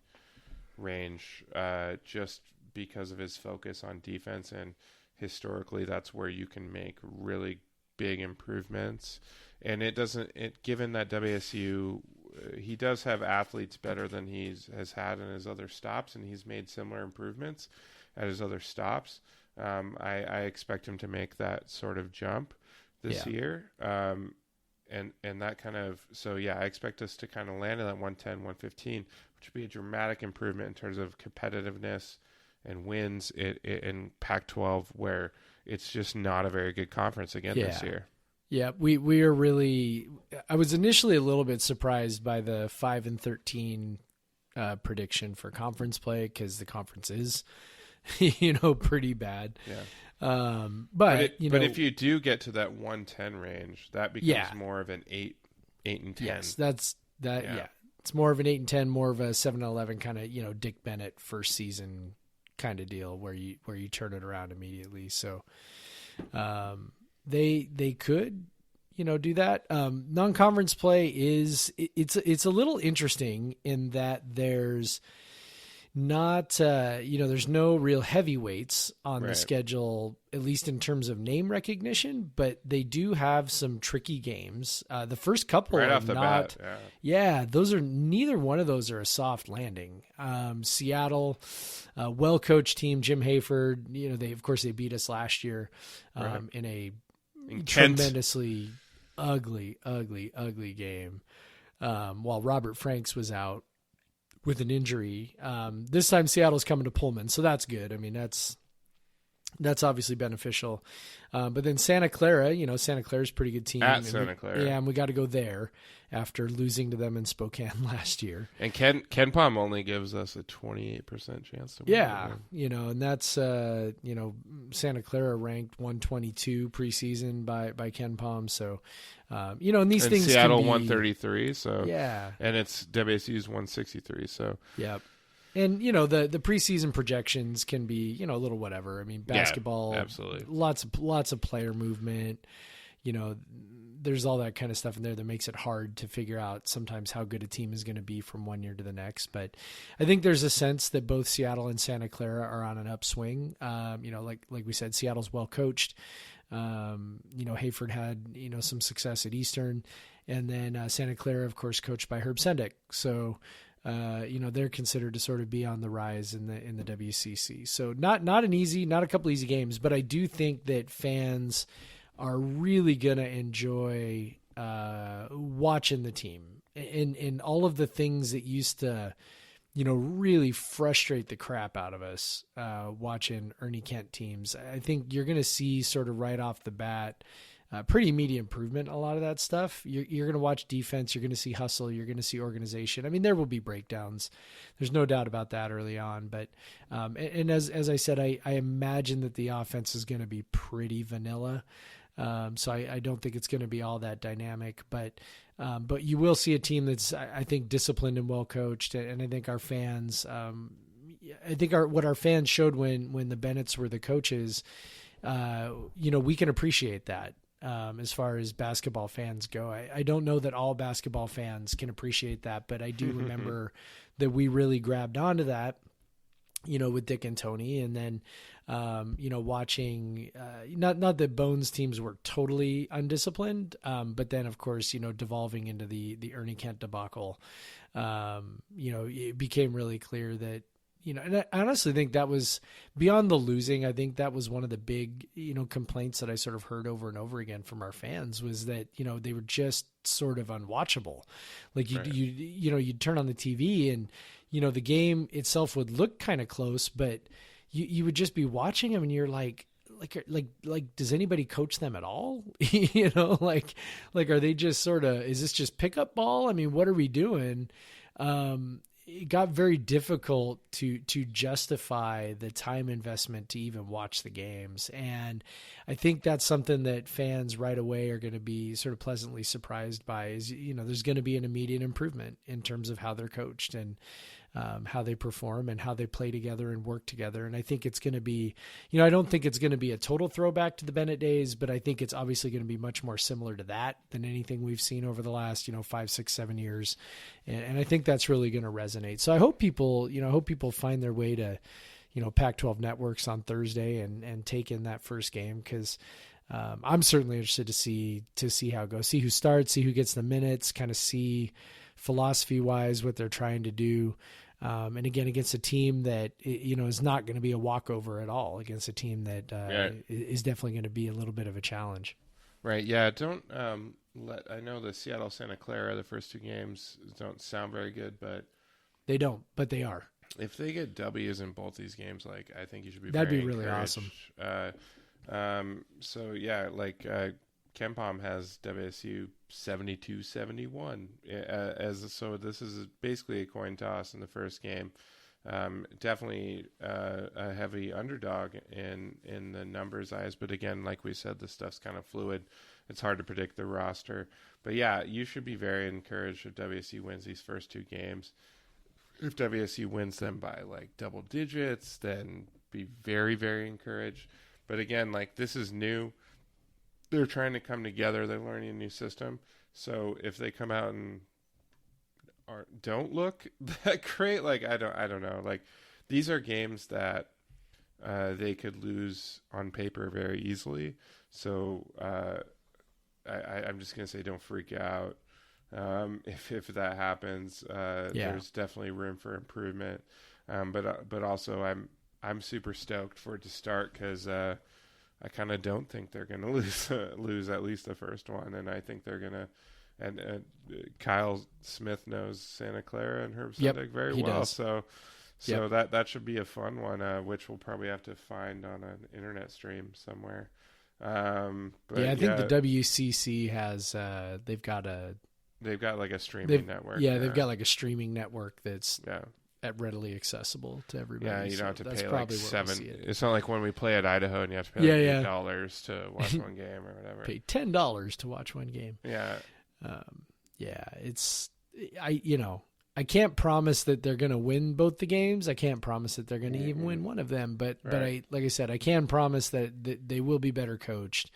[SPEAKER 2] range, just because of his focus on defense, and historically that's where you can make really big improvements. And given that WSU, he does have athletes better than has had in his other stops, and he's made similar improvements at his other stops. I expect him to make that sort of jump this year. And that kind of, I expect us to kind of land in that 110, 115, which would be a dramatic improvement in terms of competitiveness and wins in Pac-12, where it's just not a very good conference again this year.
[SPEAKER 3] Yeah, we are really. I was initially a little bit surprised by the 5-13 prediction for conference play, because the conference is, pretty bad.
[SPEAKER 2] Yeah. But if you do get to that 110 range, that becomes more of an 8 8 and 10.
[SPEAKER 3] Yes, that's that. Yeah. It's more of an 8 and 10, more of a 7-11 kind of, Dick Bennett first season kind of deal where you turn it around immediately. So they could, do that. Non-conference play it's a little interesting in that there's not, there's no real heavyweights on the schedule, at least in terms of name recognition, but they do have some tricky games. The first couple
[SPEAKER 2] right
[SPEAKER 3] are
[SPEAKER 2] off the
[SPEAKER 3] not,
[SPEAKER 2] bat.
[SPEAKER 3] yeah, neither one of those are a soft landing. Seattle, well-coached team, Jim Hayford, they beat us last year, in a tremendously ugly game. While Robert Franks was out with an injury. This time Seattle's coming to Pullman, so that's good. I mean, that's obviously beneficial. But then Santa Clara, Santa Clara's a pretty good team.
[SPEAKER 2] At Santa Clara.
[SPEAKER 3] Yeah, and we got to go there after losing to them in Spokane last year.
[SPEAKER 2] And Ken Palm only gives us a 28% chance to win.
[SPEAKER 3] Yeah, and that's, Santa Clara ranked 122 preseason by Ken Palm. So, and these things
[SPEAKER 2] Seattle
[SPEAKER 3] can be,
[SPEAKER 2] 133. So
[SPEAKER 3] yeah,
[SPEAKER 2] and it's WSU's 163. So
[SPEAKER 3] yeah. And, the preseason projections can be, a little whatever. I mean, basketball,
[SPEAKER 2] absolutely.
[SPEAKER 3] Lots of player movement, there's all that kind of stuff in there that makes it hard to figure out sometimes how good a team is going to be from one year to the next. But I think there's a sense that both Seattle and Santa Clara are on an upswing. Like we said, Seattle's well coached. Hayford had, some success at Eastern, and then Santa Clara, of course, coached by Herb Sendick. So, they're considered to sort of be on the rise in the WCC. So not a couple easy games, but I do think that fans are really going to enjoy watching the team and all of the things that used to, really frustrate the crap out of us watching Ernie Kent teams. I think you're going to see sort of right off the bat pretty immediate improvement. A lot of that stuff. You're going to watch defense. You're going to see hustle. You're going to see organization. I mean, there will be breakdowns. There's no doubt about that early on. But and as I said, I imagine that the offense is going to be pretty vanilla. So I don't think it's going to be all that dynamic. But you will see a team that's, I think, disciplined and well coached. And I think our fans, what our fans showed when the Bennetts were the coaches, we can appreciate that. As far as basketball fans go, I don't know that all basketball fans can appreciate that, but I do remember that we really grabbed onto that, with Dick and Tony, and then, watching, not that Bones teams were totally undisciplined, but then of course, devolving into the Ernie Kent debacle, it became really clear that, and I honestly think that was beyond the losing. I think that was one of the big, complaints that I sort of heard over and over again from our fans was that, they were just sort of unwatchable. Like you'd turn on the TV and, the game itself would look kind of close, but you would just be watching them and you're like, does anybody coach them at all? Are they just sort of, is this just pickup ball? I mean, what are we doing? It got very difficult to justify the time investment to even watch the games. And I think that's something that fans right away are going to be sort of pleasantly surprised by is, there's going to be an immediate improvement in terms of how they're coached and how they perform and how they play together and work together. And I think it's going to be, I don't think it's going to be a total throwback to the Bennett days, but I think it's obviously going to be much more similar to that than anything we've seen over the last, 5, 6, 7 years. And I think that's really going to resonate. So I hope people, find their way to, Pac-12 networks on Thursday and take in that first game. Cause I'm certainly interested to see how it goes, see who starts, see who gets the minutes, kind of see philosophy wise what they're trying to do. And again, against a team that, is not going to be a walkover at all, against a team that is definitely going to be a little bit of a challenge.
[SPEAKER 2] Right. Yeah. Don't I know the Seattle Santa Clara, the first two games don't sound very good, but
[SPEAKER 3] they don't, but they are.
[SPEAKER 2] If they get W's in both these games, I think you should be.
[SPEAKER 3] That'd
[SPEAKER 2] very
[SPEAKER 3] be really
[SPEAKER 2] encouraged.
[SPEAKER 3] Awesome.
[SPEAKER 2] So yeah, KenPom has WSU 72-71 so this is basically a coin toss in the first game. Definitely a heavy underdog in the numbers eyes, but again, like we said, this stuff's kind of fluid, it's hard to predict the roster. But yeah, you should be very encouraged if WSU wins these first 2 games. If WSU wins them by like double digits, then be very, very encouraged. But again, like, this is new. They're trying to come together. They're learning a new system. So if they come out and don't look that great, like, I don't know. Like, these are games that they could lose on paper very easily. So I'm just gonna say, don't freak out. If that happens, there's definitely room for improvement. But also I'm super stoked for it to start, because I kind of don't think they're gonna lose at least the first one, and I think they're gonna. And Kyle Smith knows Santa Clara and Herb Sundig very well,
[SPEAKER 3] does.
[SPEAKER 2] so that should be a fun one, which we'll probably have to find on an internet stream somewhere. But
[SPEAKER 3] I think the WCC has they've got
[SPEAKER 2] like a streaming network.
[SPEAKER 3] Yeah, they've got like a streaming network that's
[SPEAKER 2] at
[SPEAKER 3] readily accessible to everybody.
[SPEAKER 2] Yeah, you don't have to pay like
[SPEAKER 3] probably
[SPEAKER 2] $7. It's not like when we play at Idaho and you have to pay like $8 to watch one game or whatever.
[SPEAKER 3] Pay $10 to watch one game.
[SPEAKER 2] Yeah.
[SPEAKER 3] I can't promise that they're going to win both the games. I can't promise that they're going to even win one of them. But like I said, I can promise that they will be better coached.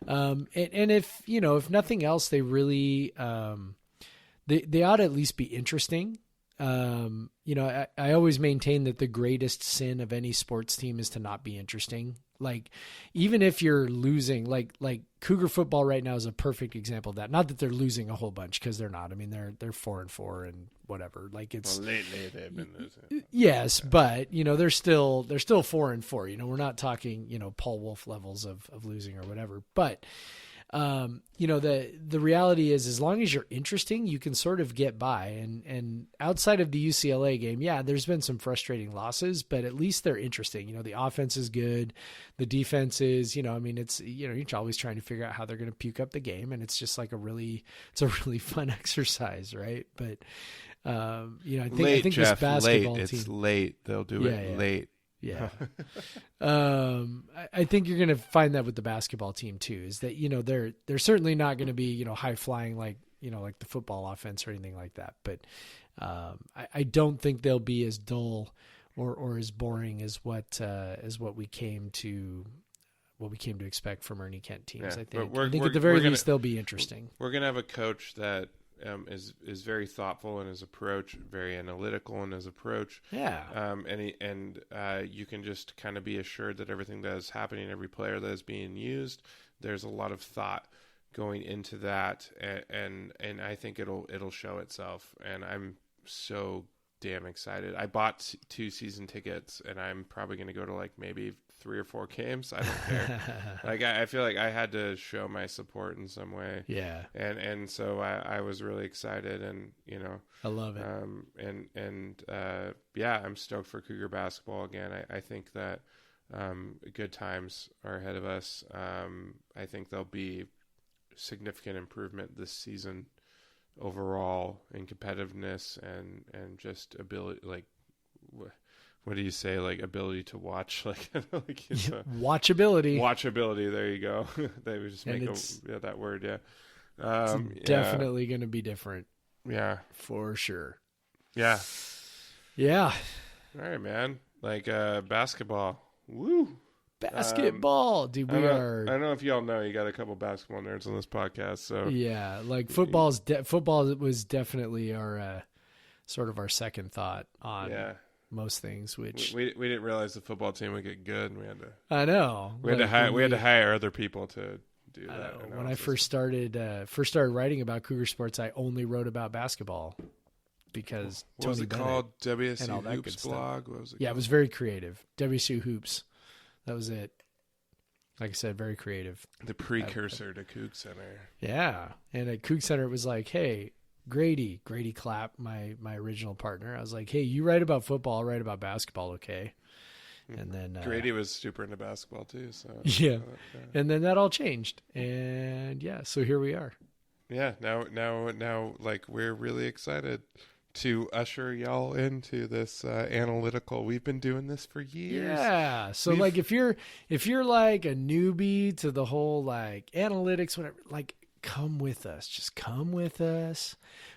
[SPEAKER 3] And if nothing else, they really they ought to at least be interesting. I always maintain that the greatest sin of any sports team is to not be interesting. Like, even if you're losing, like Cougar football right now is a perfect example of that. Not that they're losing a whole bunch, because they're not. I mean, they're 4-4 and whatever. Like, it's
[SPEAKER 2] lately they've been losing.
[SPEAKER 3] Yes, but they're still 4-4. We're not talking Paul Wolf levels of losing or whatever. But the reality is, as long as you're interesting, you can sort of get by. And outside of the UCLA game, there's been some frustrating losses, but at least they're interesting. The offense is good. The defense is, it's, you're always trying to figure out how they're going to puke up the game. And it's just like a really fun exercise. Right. But, I think
[SPEAKER 2] Jeff,
[SPEAKER 3] this basketball team,
[SPEAKER 2] it's late. They'll do it late.
[SPEAKER 3] Yeah. I think you're going to find that with the basketball team too, is that, they're certainly not going to be, high flying like the football offense or anything like that. But, I don't think they'll be as dull or as boring as what we came to expect from Ernie Kent teams.
[SPEAKER 2] Yeah,
[SPEAKER 3] I think at the very least they'll be interesting.
[SPEAKER 2] We're going to have a coach that is very thoughtful in his approach, very analytical in his approach.
[SPEAKER 3] Yeah.
[SPEAKER 2] And you can just kind of be assured that everything that is happening, every player that is being used, there's a lot of thought going into that, and I think it'll show itself. And I'm so damn excited. I bought 2 season tickets, and I'm probably going to go to like maybe 3 or 4 games. I don't care. Like, I feel like I had to show my support in some way.
[SPEAKER 3] Yeah.
[SPEAKER 2] And so I was really excited, and
[SPEAKER 3] I love it.
[SPEAKER 2] I'm stoked for Cougar basketball again. I think that good times are ahead of us. I think there'll be significant improvement this season overall in competitiveness and just ability, like, what do you say, like, ability to watch, like, watchability. There you go. They would just make that word.
[SPEAKER 3] It's definitely going to be different.
[SPEAKER 2] Yeah,
[SPEAKER 3] for sure.
[SPEAKER 2] Yeah.
[SPEAKER 3] All
[SPEAKER 2] right, man. Like, basketball. Woo.
[SPEAKER 3] Basketball, dude. I
[SPEAKER 2] don't know if y'all know, you got a couple basketball nerds on this podcast. So
[SPEAKER 3] yeah, like football was definitely our sort of our second thought on most things. Which
[SPEAKER 2] we didn't realize the football team would get good, and we had to.
[SPEAKER 3] I know
[SPEAKER 2] we had to hire other people to do that.
[SPEAKER 3] When I first started writing about Cougar sports, I only wrote about basketball because
[SPEAKER 2] what was it called? WSU
[SPEAKER 3] and all that
[SPEAKER 2] Hoops blog. What was it?
[SPEAKER 3] Yeah, it was very creative. WSU Hoops. That was it. Like I said, very creative.
[SPEAKER 2] The precursor to Cougs Center.
[SPEAKER 3] Yeah. And at Cougs Center, it was like, hey, Grady Clapp, my original partner. I was like, hey, you write about football, I'll write about basketball, okay? And then
[SPEAKER 2] Grady was super into basketball too. So
[SPEAKER 3] yeah. And then that all changed. And so here we are.
[SPEAKER 2] Yeah. Now, like, we're really excited to usher y'all into this analytical. We've been doing this for years.
[SPEAKER 3] Yeah. So like if you're like a newbie to the whole like analytics, whatever, like come with us. Just come with us.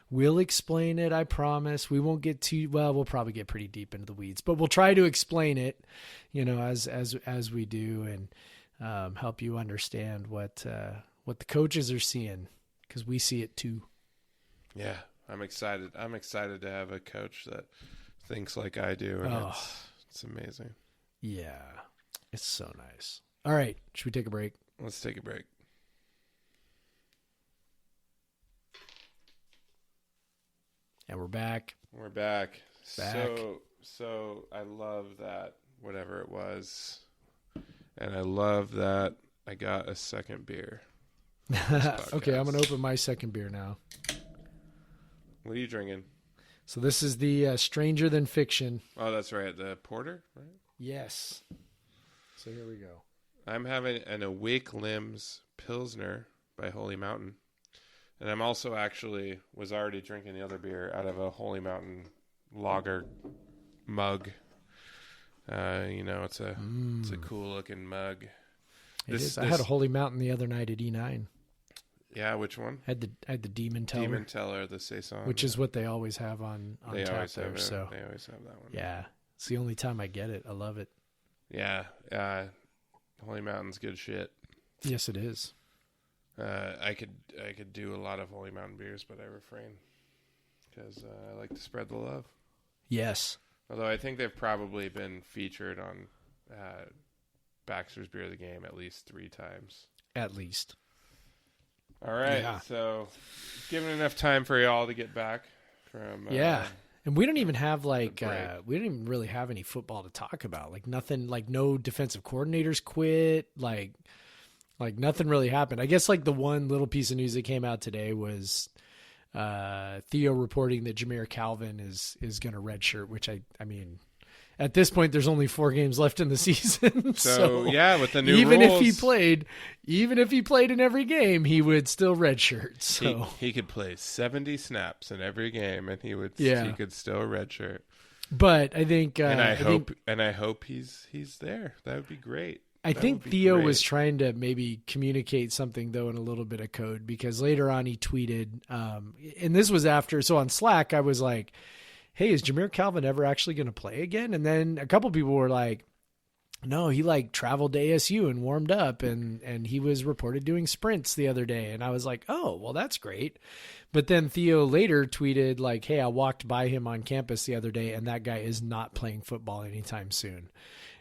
[SPEAKER 3] We'll explain it. I promise. We won't get too well. We'll probably get pretty deep into the weeds, but we'll try to explain it, as we do, and help you understand what the coaches are seeing, because we see it too.
[SPEAKER 2] Yeah, I'm excited. I'm excited to have a coach that thinks like I do, and it's amazing.
[SPEAKER 3] Yeah, it's so nice. All right, should we take a break?
[SPEAKER 2] Let's take a break.
[SPEAKER 3] And we're back.
[SPEAKER 2] We're back. So I love that, whatever it was. And I love that I got a second beer.
[SPEAKER 3] Okay, I'm going to open my second beer now.
[SPEAKER 2] What are you drinking?
[SPEAKER 3] So this is the Stranger Than Fiction.
[SPEAKER 2] Oh, that's right. The porter, right?
[SPEAKER 3] Yes. So here we go.
[SPEAKER 2] I'm having an Awake Limbs Pilsner by Holy Mountain. And I'm also was already drinking the other beer out of a Holy Mountain lager mug. It's a cool looking mug.
[SPEAKER 3] I had a Holy Mountain the other night at E9.
[SPEAKER 2] Yeah, which one?
[SPEAKER 3] I had the Demon Teller.
[SPEAKER 2] Demon Teller, the Saison.
[SPEAKER 3] Which is what they always have on
[SPEAKER 2] they
[SPEAKER 3] tap
[SPEAKER 2] always
[SPEAKER 3] there.
[SPEAKER 2] Have it.
[SPEAKER 3] So
[SPEAKER 2] they always have that one.
[SPEAKER 3] yeah, it's the only time I get it. I love it.
[SPEAKER 2] Yeah, Holy Mountain's good shit.
[SPEAKER 3] Yes, it is.
[SPEAKER 2] I could do a lot of Holy Mountain beers, but I refrain because I like to spread the love.
[SPEAKER 3] Yes.
[SPEAKER 2] Although I think they've probably been featured on Baxter's Beer of the Game at least 3 times.
[SPEAKER 3] At least.
[SPEAKER 2] All right. Yeah. So given enough time for y'all to get back from
[SPEAKER 3] and we don't even have we don't even really have any football to talk about. Like nothing, like no defensive coordinators quit. Like nothing really happened. I guess like the one little piece of news that came out today was Theo reporting that Jameer Calvin is going to redshirt, which I mean, at this point, there's only 4 games left in the season.
[SPEAKER 2] So yeah, with the new
[SPEAKER 3] even
[SPEAKER 2] rules,
[SPEAKER 3] if he played in every game, he would still redshirt. So
[SPEAKER 2] he could play 70 snaps in every game, and he could still redshirt.
[SPEAKER 3] But I think,
[SPEAKER 2] I hope he's there. That would be great.
[SPEAKER 3] I think Theo was trying to maybe communicate something, though, in a little bit of code, because later on he tweeted, and this was after, so on Slack, I was like, hey, is Jameer Calvin ever actually going to play again? And then a couple people were like, no, he traveled to ASU and warmed up, and he was reported doing sprints the other day. And I was like, oh, well, that's great. But then Theo later tweeted like, hey, I walked by him on campus the other day, and that guy is not playing football anytime soon.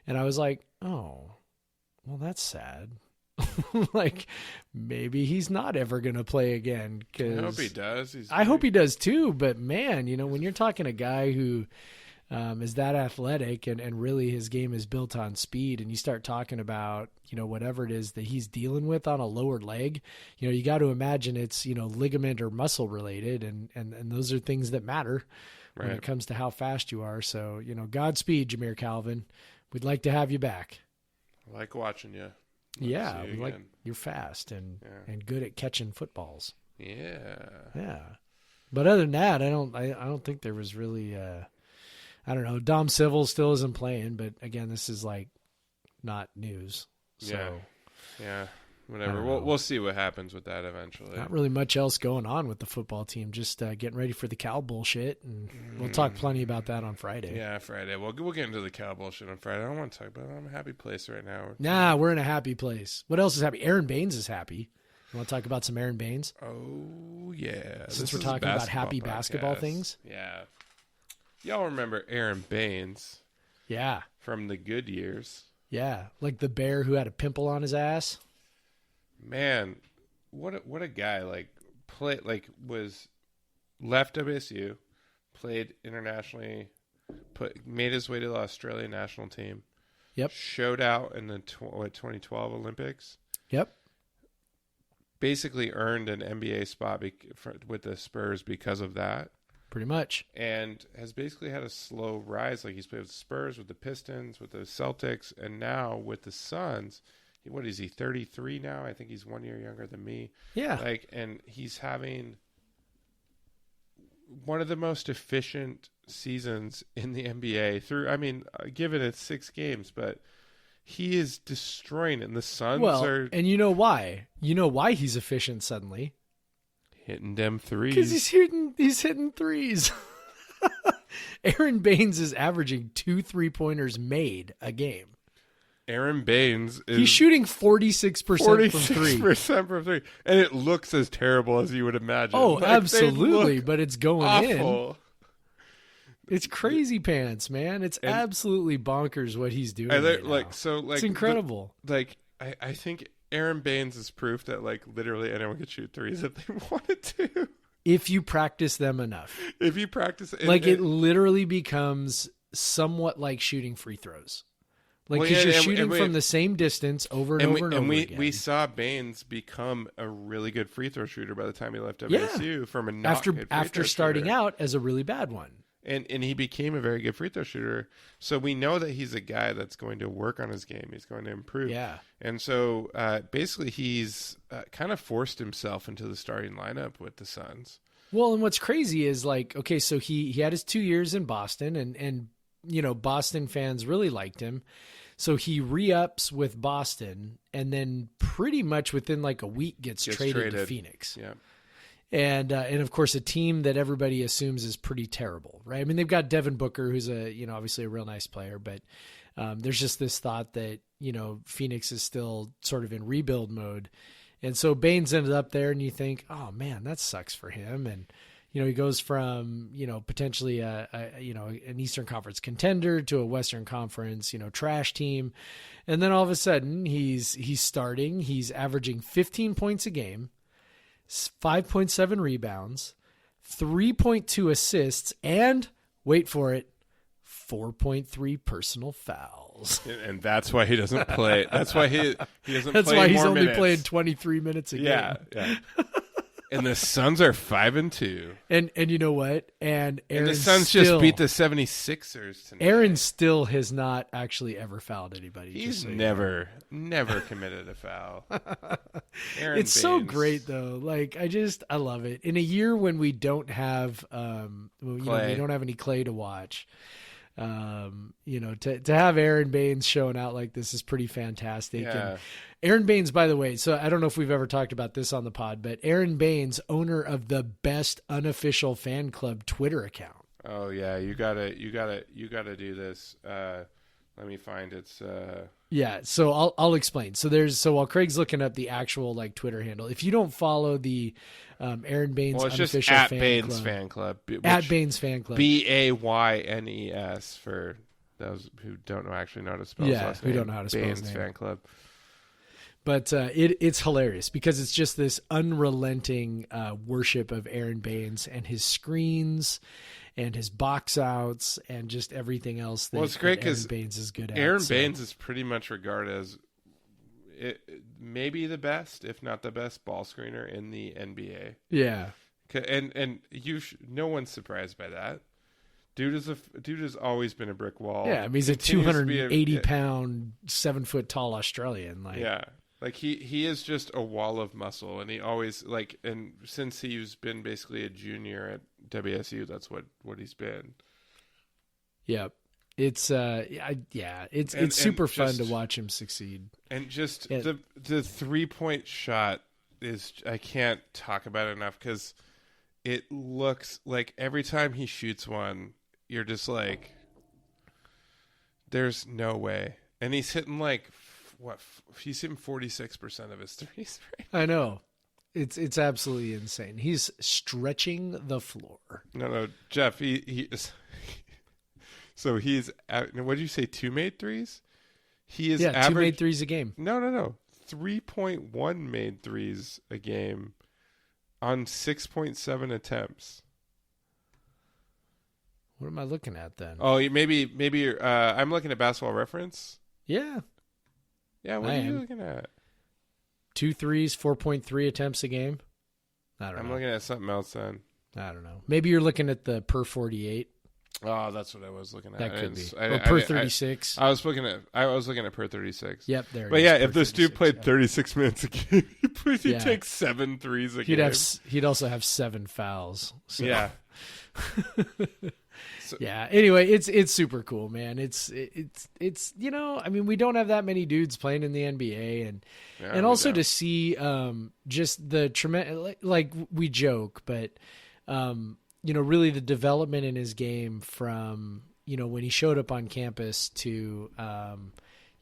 [SPEAKER 3] And I was like, oh, well, that's sad. Like maybe he's not ever going to play again. Cause
[SPEAKER 2] I hope he does.
[SPEAKER 3] I hope he does too. But man, when you're talking a guy who is that athletic and really his game is built on speed, and you start talking about, whatever it is that he's dealing with on a lower leg, you got to imagine it's, ligament or muscle related. And those are things that matter when it comes to how fast you are. So, Godspeed, Jameer Calvin. We'd like to have you back.
[SPEAKER 2] I like watching you.
[SPEAKER 3] Yeah, you're fast and good at catching footballs.
[SPEAKER 2] Yeah.
[SPEAKER 3] But other than that, I don't think there was really. I don't know. Dom Civil still isn't playing, but again, this is not news. So
[SPEAKER 2] yeah. Whatever. We'll see what happens with that eventually.
[SPEAKER 3] Not really much else going on with the football team. Just getting ready for the cow bullshit, and we'll talk plenty about that on Friday.
[SPEAKER 2] Yeah, Friday. We'll get into the cow bullshit on Friday. I don't want to talk about it. I'm in a happy place right now.
[SPEAKER 3] Nah, we're in a happy place. What else is happy? Aron Baynes is happy. You want to talk about some Aron Baynes?
[SPEAKER 2] Oh, yeah.
[SPEAKER 3] Since we're talking about happy basketball things?
[SPEAKER 2] Yeah. Y'all remember Aron Baynes?
[SPEAKER 3] Yeah.
[SPEAKER 2] From the good years.
[SPEAKER 3] Yeah. Like the bear who had a pimple on his ass.
[SPEAKER 2] Man, what a guy! Was left WSU, played internationally, made his way to the Australian national team.
[SPEAKER 3] Yep.
[SPEAKER 2] Showed out in the 2012 Olympics.
[SPEAKER 3] Yep.
[SPEAKER 2] Basically earned an NBA spot with the Spurs because of that.
[SPEAKER 3] Pretty much.
[SPEAKER 2] And has basically had a slow rise. Like he's played with the Spurs, with the Pistons, with the Celtics, and now with the Suns. What is he, 33 now? I think he's 1 year younger than me.
[SPEAKER 3] Yeah.
[SPEAKER 2] And he's having one of the most efficient seasons in the NBA through, I mean, given it's 6 games, but he is destroying it. And the Suns are...
[SPEAKER 3] And you know why? You know why he's efficient suddenly?
[SPEAKER 2] Hitting them threes.
[SPEAKER 3] Because he's hitting threes. Aron Baynes is averaging 2 3-pointers made a game.
[SPEAKER 2] Aron Baynes is...
[SPEAKER 3] He's shooting 46% from 3.
[SPEAKER 2] 46% from 3. And it looks as terrible as you would imagine.
[SPEAKER 3] Oh,
[SPEAKER 2] like,
[SPEAKER 3] absolutely. But it's going
[SPEAKER 2] awful.
[SPEAKER 3] in. It's crazy pants, man. It's absolutely bonkers what he's doing. It's incredible.
[SPEAKER 2] I think Aron Baynes is proof that literally anyone could shoot threes if they wanted to.
[SPEAKER 3] If you practice them enough.
[SPEAKER 2] If you practice
[SPEAKER 3] it literally becomes somewhat like shooting free throws. Because you're shooting from the same distance over and over again.
[SPEAKER 2] We saw Baynes become a really good free throw shooter by the time he left WSU from a not good free
[SPEAKER 3] after
[SPEAKER 2] throw
[SPEAKER 3] starting
[SPEAKER 2] shooter.
[SPEAKER 3] out as a really bad one.
[SPEAKER 2] And he became a very good free throw shooter. So we know that he's a guy that's going to work on his game. He's going to improve.
[SPEAKER 3] Yeah.
[SPEAKER 2] And so basically he's kind of forced himself into the starting lineup with the Suns.
[SPEAKER 3] Well, and what's crazy is so he had his 2 years in Boston and Boston fans really liked him. So he re-ups with Boston and then pretty much within a week gets traded to Phoenix.
[SPEAKER 2] Yeah.
[SPEAKER 3] And of course a team that everybody assumes is pretty terrible, right? I mean, they've got Devin Booker, who's obviously a real nice player, but there's just this thought that, Phoenix is still sort of in rebuild mode. And so Baynes ended up there and you think, oh man, that sucks for him. And, he goes from, potentially an Eastern Conference contender to a Western Conference, trash team. And then all of a sudden he's starting, he's averaging 15 points a game, 5.7 rebounds, 3.2 assists, and wait for it, 4.3 personal fouls.
[SPEAKER 2] And that's why he doesn't play. That's why he doesn't
[SPEAKER 3] That's
[SPEAKER 2] play
[SPEAKER 3] why he's
[SPEAKER 2] more
[SPEAKER 3] only
[SPEAKER 2] minutes.
[SPEAKER 3] playing 23 minutes a game.
[SPEAKER 2] Yeah. And the Suns are 5-2.
[SPEAKER 3] And you know what? And
[SPEAKER 2] the Suns just beat the 76ers tonight.
[SPEAKER 3] Aaron still has not actually ever fouled anybody.
[SPEAKER 2] He's never committed a foul.
[SPEAKER 3] It's so great though. I love it. In a year when we don't have we don't have any Clay to watch. To have Aron Baynes showing out like this is pretty fantastic.
[SPEAKER 2] Yeah.
[SPEAKER 3] And Aron Baynes, by the way, so I don't know if we've ever talked about this on the pod, but Aron Baynes, owner of the best unofficial fan club Twitter account.
[SPEAKER 2] Oh yeah, you gotta do this. Let me find its.
[SPEAKER 3] Yeah, so I'll explain. So while Craig's looking up the actual Twitter handle, if you don't follow the Aron Baynes unofficial
[SPEAKER 2] just at
[SPEAKER 3] fan
[SPEAKER 2] Baynes
[SPEAKER 3] club,
[SPEAKER 2] fan club,
[SPEAKER 3] at Baynes fan club,
[SPEAKER 2] BAYNES for those who don't know how to spell his last name.
[SPEAKER 3] Who don't know how to spell his
[SPEAKER 2] Baynes
[SPEAKER 3] name.
[SPEAKER 2] fan club.
[SPEAKER 3] But it's hilarious because it's just this unrelenting worship of Aron Baynes and his screens and his box outs and just everything else that,
[SPEAKER 2] it's great
[SPEAKER 3] Aron Baynes is good at.
[SPEAKER 2] Aron Baynes is pretty much regarded as maybe the best, if not the best, ball screener in the NBA.
[SPEAKER 3] Yeah,
[SPEAKER 2] and no one's surprised by that. Dude has always been a brick wall.
[SPEAKER 3] Yeah, I mean he's a 280-pound, 7-foot tall Australian.
[SPEAKER 2] He is just a wall of muscle, and he always and since he's been basically a junior at WSU, that's what he's been.
[SPEAKER 3] Yep. It's super fun to watch him succeed.
[SPEAKER 2] And just the 3-point shot is, I can't talk about it enough because it looks like every time he shoots one, you're just like, there's no way. And he's hitting he's hitting 46% of his threes. Right?
[SPEAKER 3] I know. It's absolutely insane. He's stretching the floor.
[SPEAKER 2] No, Jeff, he is. So he's what did you say? 2 made threes? He is
[SPEAKER 3] 2 made threes a game.
[SPEAKER 2] No. 3.1 made threes a game on 6.7 attempts.
[SPEAKER 3] What am I looking at then?
[SPEAKER 2] Oh, maybe you're, I'm looking at Basketball Reference.
[SPEAKER 3] Yeah.
[SPEAKER 2] Yeah, what are you looking at?
[SPEAKER 3] 2 threes, 4.3 attempts a game. I don't know.
[SPEAKER 2] I'm looking at something else then.
[SPEAKER 3] I don't know. Maybe you're looking at the per 48.
[SPEAKER 2] Oh, that's what I was looking at.
[SPEAKER 3] That could be. Or per 36.
[SPEAKER 2] I was looking at per 36.
[SPEAKER 3] Yep, there.
[SPEAKER 2] But yeah, if this dude played 36 minutes a game, he'd take 7 threes a game.
[SPEAKER 3] He'd also have 7 fouls. So.
[SPEAKER 2] Yeah.
[SPEAKER 3] Yeah. Anyway, it's super cool, man. It's I mean, we don't have that many dudes playing in the NBA, and also to see just the tremendous, like we joke, but really the development in his game from when he showed up on campus to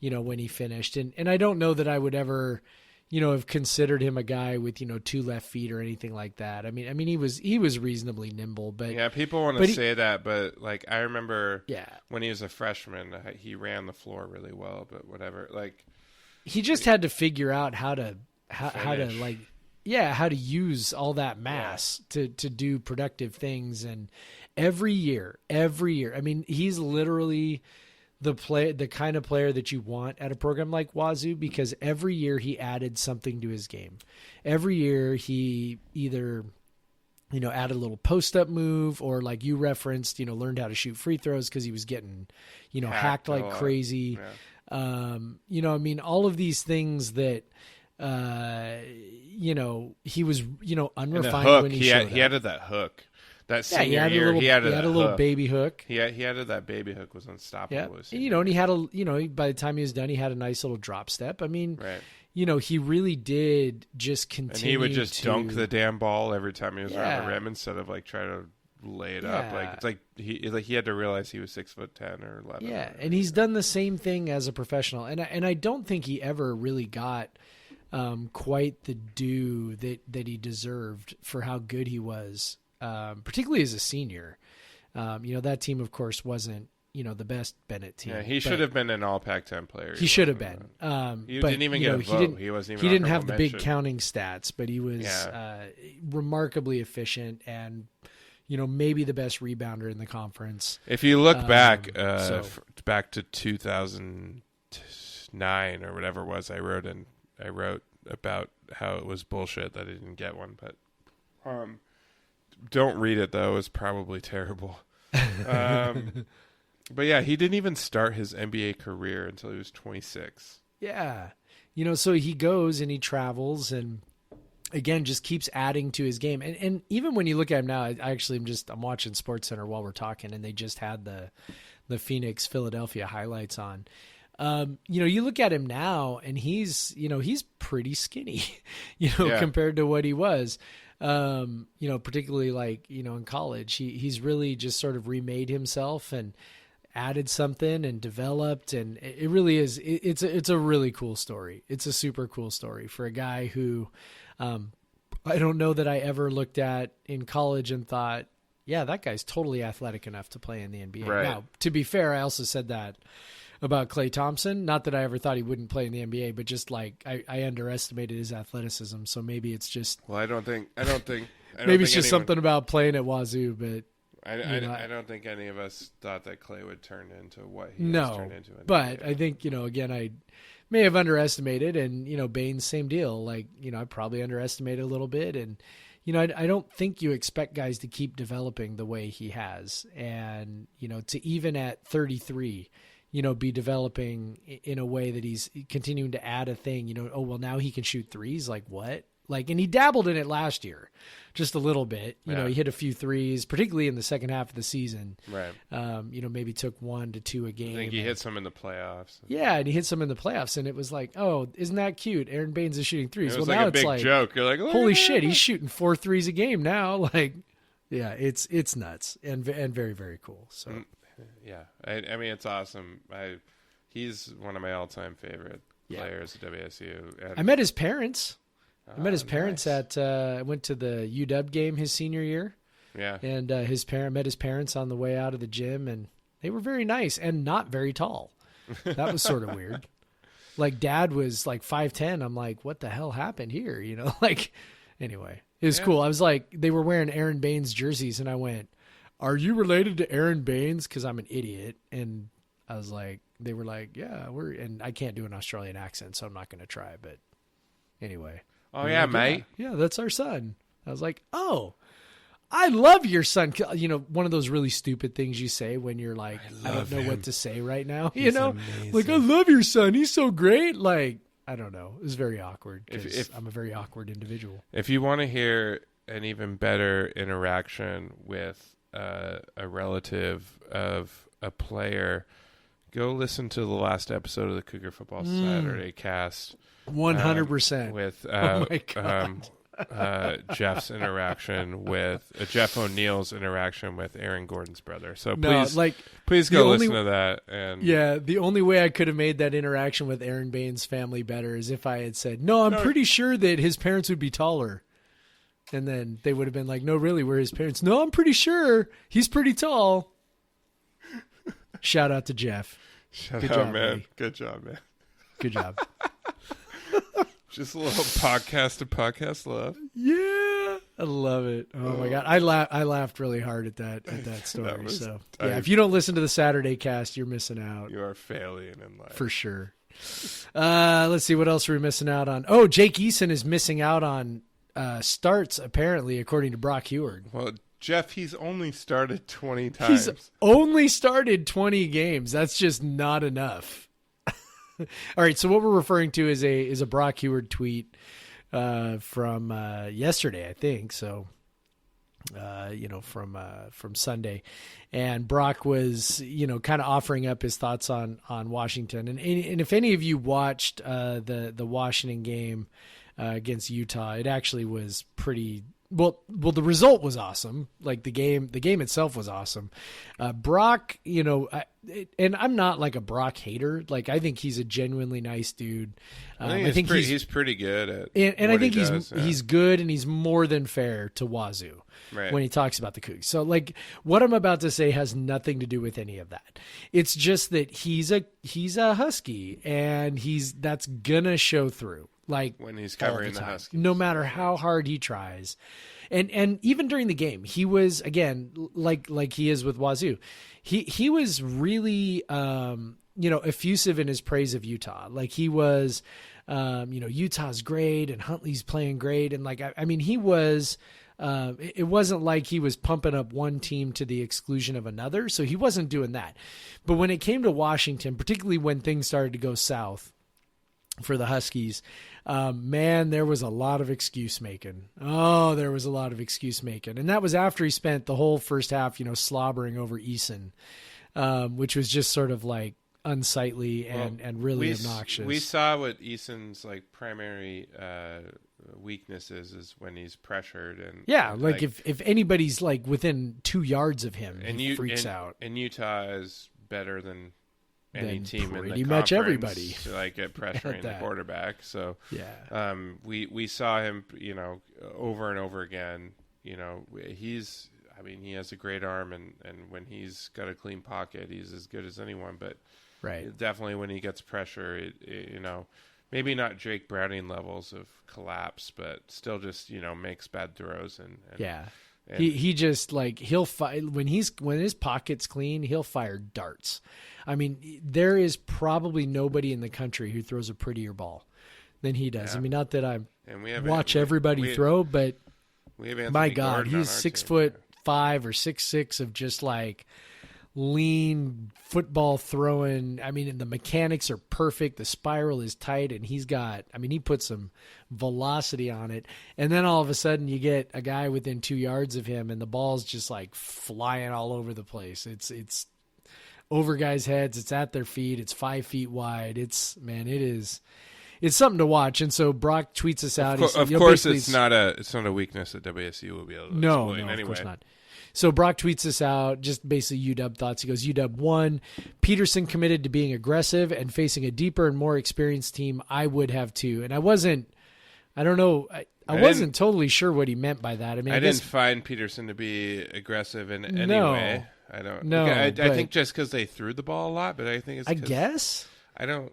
[SPEAKER 3] when he finished, and I don't know that I would ever have considered him a guy with, 2 left feet or anything like that. I mean, he was reasonably nimble, but
[SPEAKER 2] yeah, people want to say that, but like, I remember when he was a freshman, he ran the floor really well, but whatever, like
[SPEAKER 3] he just had to figure out how to use all that mass to do productive things. And every year, I mean, he's literally the kind of player that you want at a program like Wazoo, because every year he added something to his game. Every year he either, added a little post-up move, or like you referenced, learned how to shoot free throws because he was getting, hacked like crazy. Yeah. I mean, all of these things that, he was, unrefined when he showed up.
[SPEAKER 2] He added that hook. That senior year, he had a little
[SPEAKER 3] baby hook.
[SPEAKER 2] He added that baby hook, was unstoppable.
[SPEAKER 3] Yeah, and he had by the time he was done, he had a nice little drop step. I mean, he really did just continue. And
[SPEAKER 2] he would just dunk the damn ball every time he was around the rim instead of like trying to lay it up. Like it's like he had to realize he was 6'10" or 11.
[SPEAKER 3] Yeah, and he's done the same thing as a professional, and I don't think he ever really got quite the due that he deserved for how good he was. Particularly as a senior. That team, of course, wasn't, the best Bennett team.
[SPEAKER 2] Yeah, he should have been an all Pac-10 player.
[SPEAKER 3] He should have been.
[SPEAKER 2] He
[SPEAKER 3] but,
[SPEAKER 2] didn't even get a vote. He wasn't even
[SPEAKER 3] he didn't have the big counting stats, but he was remarkably efficient and, maybe the best rebounder in the conference.
[SPEAKER 2] If you look back to 2009 or whatever it was, I wrote about how it was bullshit that he didn't get one, but don't read it, though. It was probably terrible. But yeah, he didn't even start his NBA career until he was 26.
[SPEAKER 3] Yeah. So he goes and he travels and, again, just keeps adding to his game. And even when you look at him now, I'm watching SportsCenter while we're talking, and they just had the Phoenix-Philadelphia highlights on. You look at him now, and he's pretty skinny, compared to what he was. Particularly like, in college, he's really just sort of remade himself and added something and developed. And it really is, it's a really cool story. It's a super cool story for a guy who, I don't know that I ever looked at in college and thought, yeah, that guy's totally athletic enough to play in the NBA.
[SPEAKER 2] Right.
[SPEAKER 3] Now, to be fair, I also said that about Klay Thompson. Not that I ever thought he wouldn't play in the NBA, but just like I underestimated his athleticism. So maybe it's just.
[SPEAKER 2] Well, I don't think.
[SPEAKER 3] Maybe it's just something about playing at Wazoo, but.
[SPEAKER 2] I don't think any of us thought that Klay would turn into what he has turned into.
[SPEAKER 3] But I think, again, I may have underestimated, and, Baynes, same deal. Like, I probably underestimated a little bit, and, I don't think you expect guys to keep developing the way he has. And, to even at 33, be developing in a way that he's continuing to add a thing, now he can shoot threes. Like what? Like, and he dabbled in it last year, just a little bit. He hit a few threes, particularly in the second half of the season.
[SPEAKER 2] Right.
[SPEAKER 3] Maybe took 1 to 2 a game.
[SPEAKER 2] I think he hit some in the playoffs.
[SPEAKER 3] Yeah, and he hit some in the playoffs, and it was like, oh, isn't that cute? Aaron Baynes is shooting threes.
[SPEAKER 2] It was now it's like joke. You're like,
[SPEAKER 3] holy shit, he's shooting 4 threes a game now. Like, yeah, it's nuts and very, very cool. So.
[SPEAKER 2] Yeah, I mean, it's awesome. He's one of my all-time favorite players at WSU. And
[SPEAKER 3] I met his parents. I met his parents at I went to the UW game his senior year.
[SPEAKER 2] Yeah.
[SPEAKER 3] And met his parents on the way out of the gym, and they were very nice and not very tall. That was sort of weird. Like, Dad was like 5'10". I'm like, what the hell happened here? Anyway, it was cool. I was like, they were wearing Aaron Baynes jerseys, and I went, are you related to Aaron Baynes? Because I'm an idiot. And I was like, they were like, yeah, and I can't do an Australian accent, so I'm not going to try. But anyway.
[SPEAKER 2] Oh, yeah,
[SPEAKER 3] like,
[SPEAKER 2] mate.
[SPEAKER 3] Yeah, that's our son. I was like, oh, I love your son. One of those really stupid things you say when you're like, I don't know what to say right now.
[SPEAKER 2] He's amazing.
[SPEAKER 3] Like, I love your son. He's so great. Like, I don't know. It was very awkward because I'm a very awkward individual.
[SPEAKER 2] If you want to hear an even better interaction with a relative of a player, go listen to the last episode of the Cougar Football Saturday Cast.
[SPEAKER 3] 100%.
[SPEAKER 2] With
[SPEAKER 3] Oh my God.
[SPEAKER 2] Jeff's interaction with Jeff O'Neill's interaction with Aaron Gordon's brother. So
[SPEAKER 3] No,
[SPEAKER 2] please go listen to that. And
[SPEAKER 3] yeah, the only way I could have made that interaction with Aaron Baynes' family better is if I had said, "No, I'm pretty sure that his parents would be taller," and then they would have been like, "No, really, we're his parents." "No, I'm pretty sure he's pretty tall." Shout out to Jeff.
[SPEAKER 2] Good job, man. Buddy. Good job, man.
[SPEAKER 3] Good job.
[SPEAKER 2] Just a little podcast love.
[SPEAKER 3] Yeah, I love it. Oh my God, I laughed really hard at that story. If you don't listen to the Saturday Cast, you're missing out.
[SPEAKER 2] You are failing in life
[SPEAKER 3] for sure. Let's see what else we're missing out on. Oh, Jake Eason is missing out on starts apparently, according to Brock Heward.
[SPEAKER 2] Well, Jeff, he's only started 20 times.
[SPEAKER 3] He's only started 20 games. That's just not enough. All right, so what we're referring to is a Brock Heward tweet from yesterday, I think. So, from Sunday, and Brock was kind of offering up his thoughts on Washington, and if any of you watched the Washington game against Utah, it actually was pretty. Well, the result was awesome. Like the game itself was awesome. Brock, and I'm not like a Brock hater. Like I think he's a genuinely nice dude.
[SPEAKER 2] I think he's pretty good at.
[SPEAKER 3] And I think he's good, and he's more than fair to Wazoo when he talks about the Cougs. So like what I'm about to say has nothing to do with any of that. It's just that he's a Husky, and that's gonna show through. Like
[SPEAKER 2] when he's covering the Huskies,
[SPEAKER 3] no matter how hard he tries, and even during the game, he was again like he is with Wazoo. He was really effusive in his praise of Utah. Like he was, Utah's great and Huntley's playing great, and like I mean he was. It wasn't like he was pumping up one team to the exclusion of another, so he wasn't doing that. But when it came to Washington, particularly when things started to go south for the Huskies, man, there was a lot of excuse making. Oh, there was a lot of excuse making. And that was after he spent the whole first half, slobbering over Eason, which was just sort of like unsightly and really obnoxious.
[SPEAKER 2] We saw what Eason's like primary weakness is when he's pressured. And
[SPEAKER 3] like if anybody's like within 2 yards of him, he freaks out.
[SPEAKER 2] And Utah is better than any team in the
[SPEAKER 3] pretty much everybody
[SPEAKER 2] to like get pressuring the quarterback. So we saw him, over and over again. He has a great arm, and when he's got a clean pocket, he's as good as anyone. But definitely when he gets pressure, maybe not Jake Browning levels of collapse, but still just makes bad throws and
[SPEAKER 3] he just like he'll fire when his pocket's clean, he'll fire darts. I mean, there is probably nobody in the country who throws a prettier ball than he does. I mean, not that I watch everybody throw, but my God, he's 6'5" or 6'6" of just like lean football throwing. I mean, and the mechanics are perfect. The spiral is tight, and he put some velocity on it. And then all of a sudden you get a guy within 2 yards of him, and the ball's just like flying all over the place. It's over guys' heads. It's at their feet. It's 5 feet wide. It's something to watch. And so Brock tweets us out.
[SPEAKER 2] Of course, it's not a weakness that WSU will be able to exploit anyway.
[SPEAKER 3] Of course not. So Brock tweets us out, just basically UW thoughts. He goes, UW 1, Peterson committed to being aggressive and facing a deeper and more experienced team. I would have too. And I wasn't totally sure what he meant by that. I mean, I
[SPEAKER 2] didn't find Peterson to be aggressive in any way. I don't. No, I think just because they threw the ball a lot, but I think it's.
[SPEAKER 3] I guess.
[SPEAKER 2] I don't.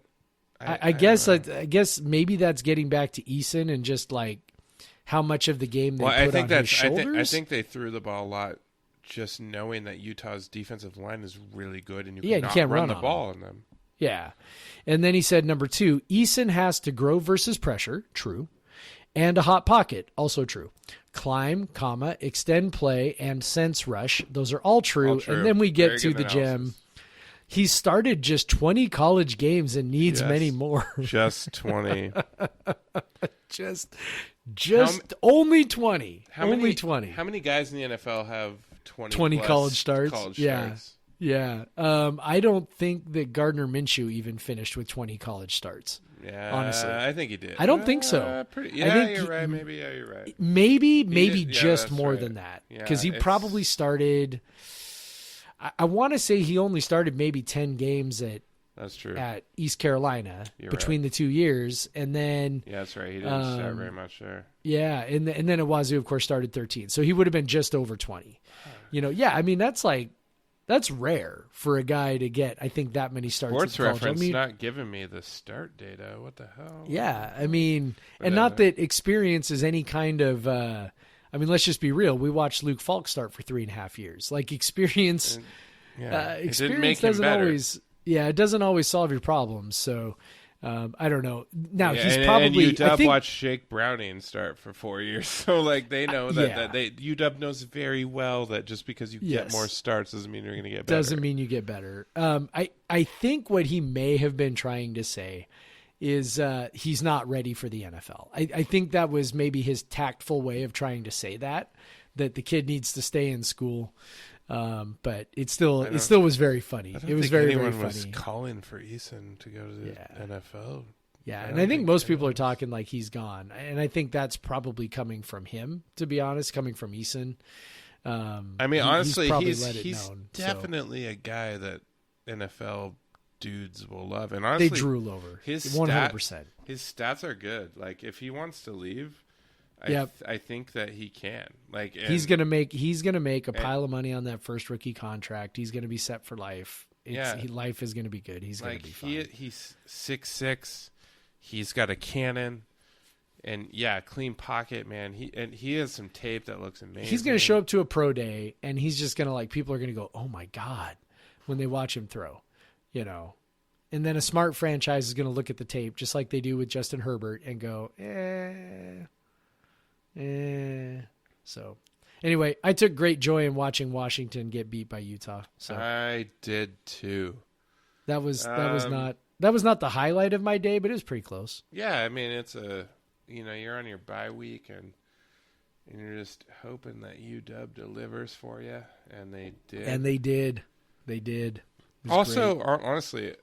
[SPEAKER 3] I guess maybe that's getting back to Eason and just like how much of the game they put on his shoulders.
[SPEAKER 2] I think they threw the ball a lot, just knowing that Utah's defensive line is really good and you can't run the ball on them.
[SPEAKER 3] Yeah, and then he said number 2, Eason has to grow versus pressure. True. And a hot pocket, also true. Climb, extend play, and sense rush. Those are all true. And then we get to the gem. He started just 20 college games and needs many more.
[SPEAKER 2] Just 20.
[SPEAKER 3] Only 20. Only
[SPEAKER 2] many,
[SPEAKER 3] 20.
[SPEAKER 2] How many guys in the NFL have
[SPEAKER 3] 20
[SPEAKER 2] plus
[SPEAKER 3] college starts?
[SPEAKER 2] starts?
[SPEAKER 3] Yeah. I don't think that Gardner Minshew even finished with 20 college starts.
[SPEAKER 2] Yeah,
[SPEAKER 3] honestly,
[SPEAKER 2] I think he did.
[SPEAKER 3] I don't think so.
[SPEAKER 2] I think you're right. Maybe you're right.
[SPEAKER 3] Maybe just
[SPEAKER 2] that's
[SPEAKER 3] more
[SPEAKER 2] right.
[SPEAKER 3] than that,
[SPEAKER 2] Yeah,
[SPEAKER 3] because he probably started. I want to say he only started maybe 10 games
[SPEAKER 2] That's true.
[SPEAKER 3] at East Carolina
[SPEAKER 2] You're
[SPEAKER 3] between the 2 years, and then
[SPEAKER 2] yeah, that's right. He didn't start very much there.
[SPEAKER 3] yeah, and then at Wazoo, of course, started 13, so he would have been just over 20. I mean that's rare for a guy to get, I think, that many starts.
[SPEAKER 2] Sports
[SPEAKER 3] at college.
[SPEAKER 2] Reference
[SPEAKER 3] I mean,
[SPEAKER 2] not giving me the start data. What the hell?
[SPEAKER 3] Yeah, I mean, and not that experience is any kind of. I mean, let's just be real. We watched Luke Falk start for 3.5 years. Like experience,
[SPEAKER 2] it didn't make him
[SPEAKER 3] doesn't
[SPEAKER 2] better.
[SPEAKER 3] always. Yeah, it doesn't always solve your problems. So. I don't know. Now he's
[SPEAKER 2] and
[SPEAKER 3] probably.
[SPEAKER 2] UW watched Shake Browning start for 4 years, so like they know that UW knows very well that just because you get more starts doesn't mean you're going to get better.
[SPEAKER 3] Doesn't mean you get better. I think what he may have been trying to say is he's not ready for the NFL. I think that was maybe his tactful way of trying to say that the kid needs to stay in school. But it still was very funny. It was very, very funny.
[SPEAKER 2] Was calling for Eason to go to the NFL.
[SPEAKER 3] Yeah, and I think most people are talking like he's gone, and I think that's probably coming from him. To be honest, coming from Eason.
[SPEAKER 2] I mean, honestly, he's
[SPEAKER 3] known,
[SPEAKER 2] definitely a guy that NFL dudes will love, and honestly,
[SPEAKER 3] they drool over
[SPEAKER 2] his
[SPEAKER 3] 100%.
[SPEAKER 2] His stats are good. Like if he wants to leave. I think that he can. He's gonna make a pile of money on that first rookie contract. He's gonna be set for life. Life is gonna be good. He's gonna be fine. He's 6'6". He's got a cannon, and clean pocket, man. He has some tape that looks amazing.
[SPEAKER 3] He's gonna show up to a pro day, and he's just gonna people are gonna go, "Oh my god," when they watch him throw, And then a smart franchise is gonna look at the tape just like they do with Justin Herbert and go, So anyway, I took great joy in watching Washington get beat by Utah. So
[SPEAKER 2] I did too.
[SPEAKER 3] That was not the highlight of my day, but it was pretty close.
[SPEAKER 2] Yeah, I mean it's you're on your bye week and you're just hoping that UW delivers for you, and they did.
[SPEAKER 3] And they did.
[SPEAKER 2] Also, honestly,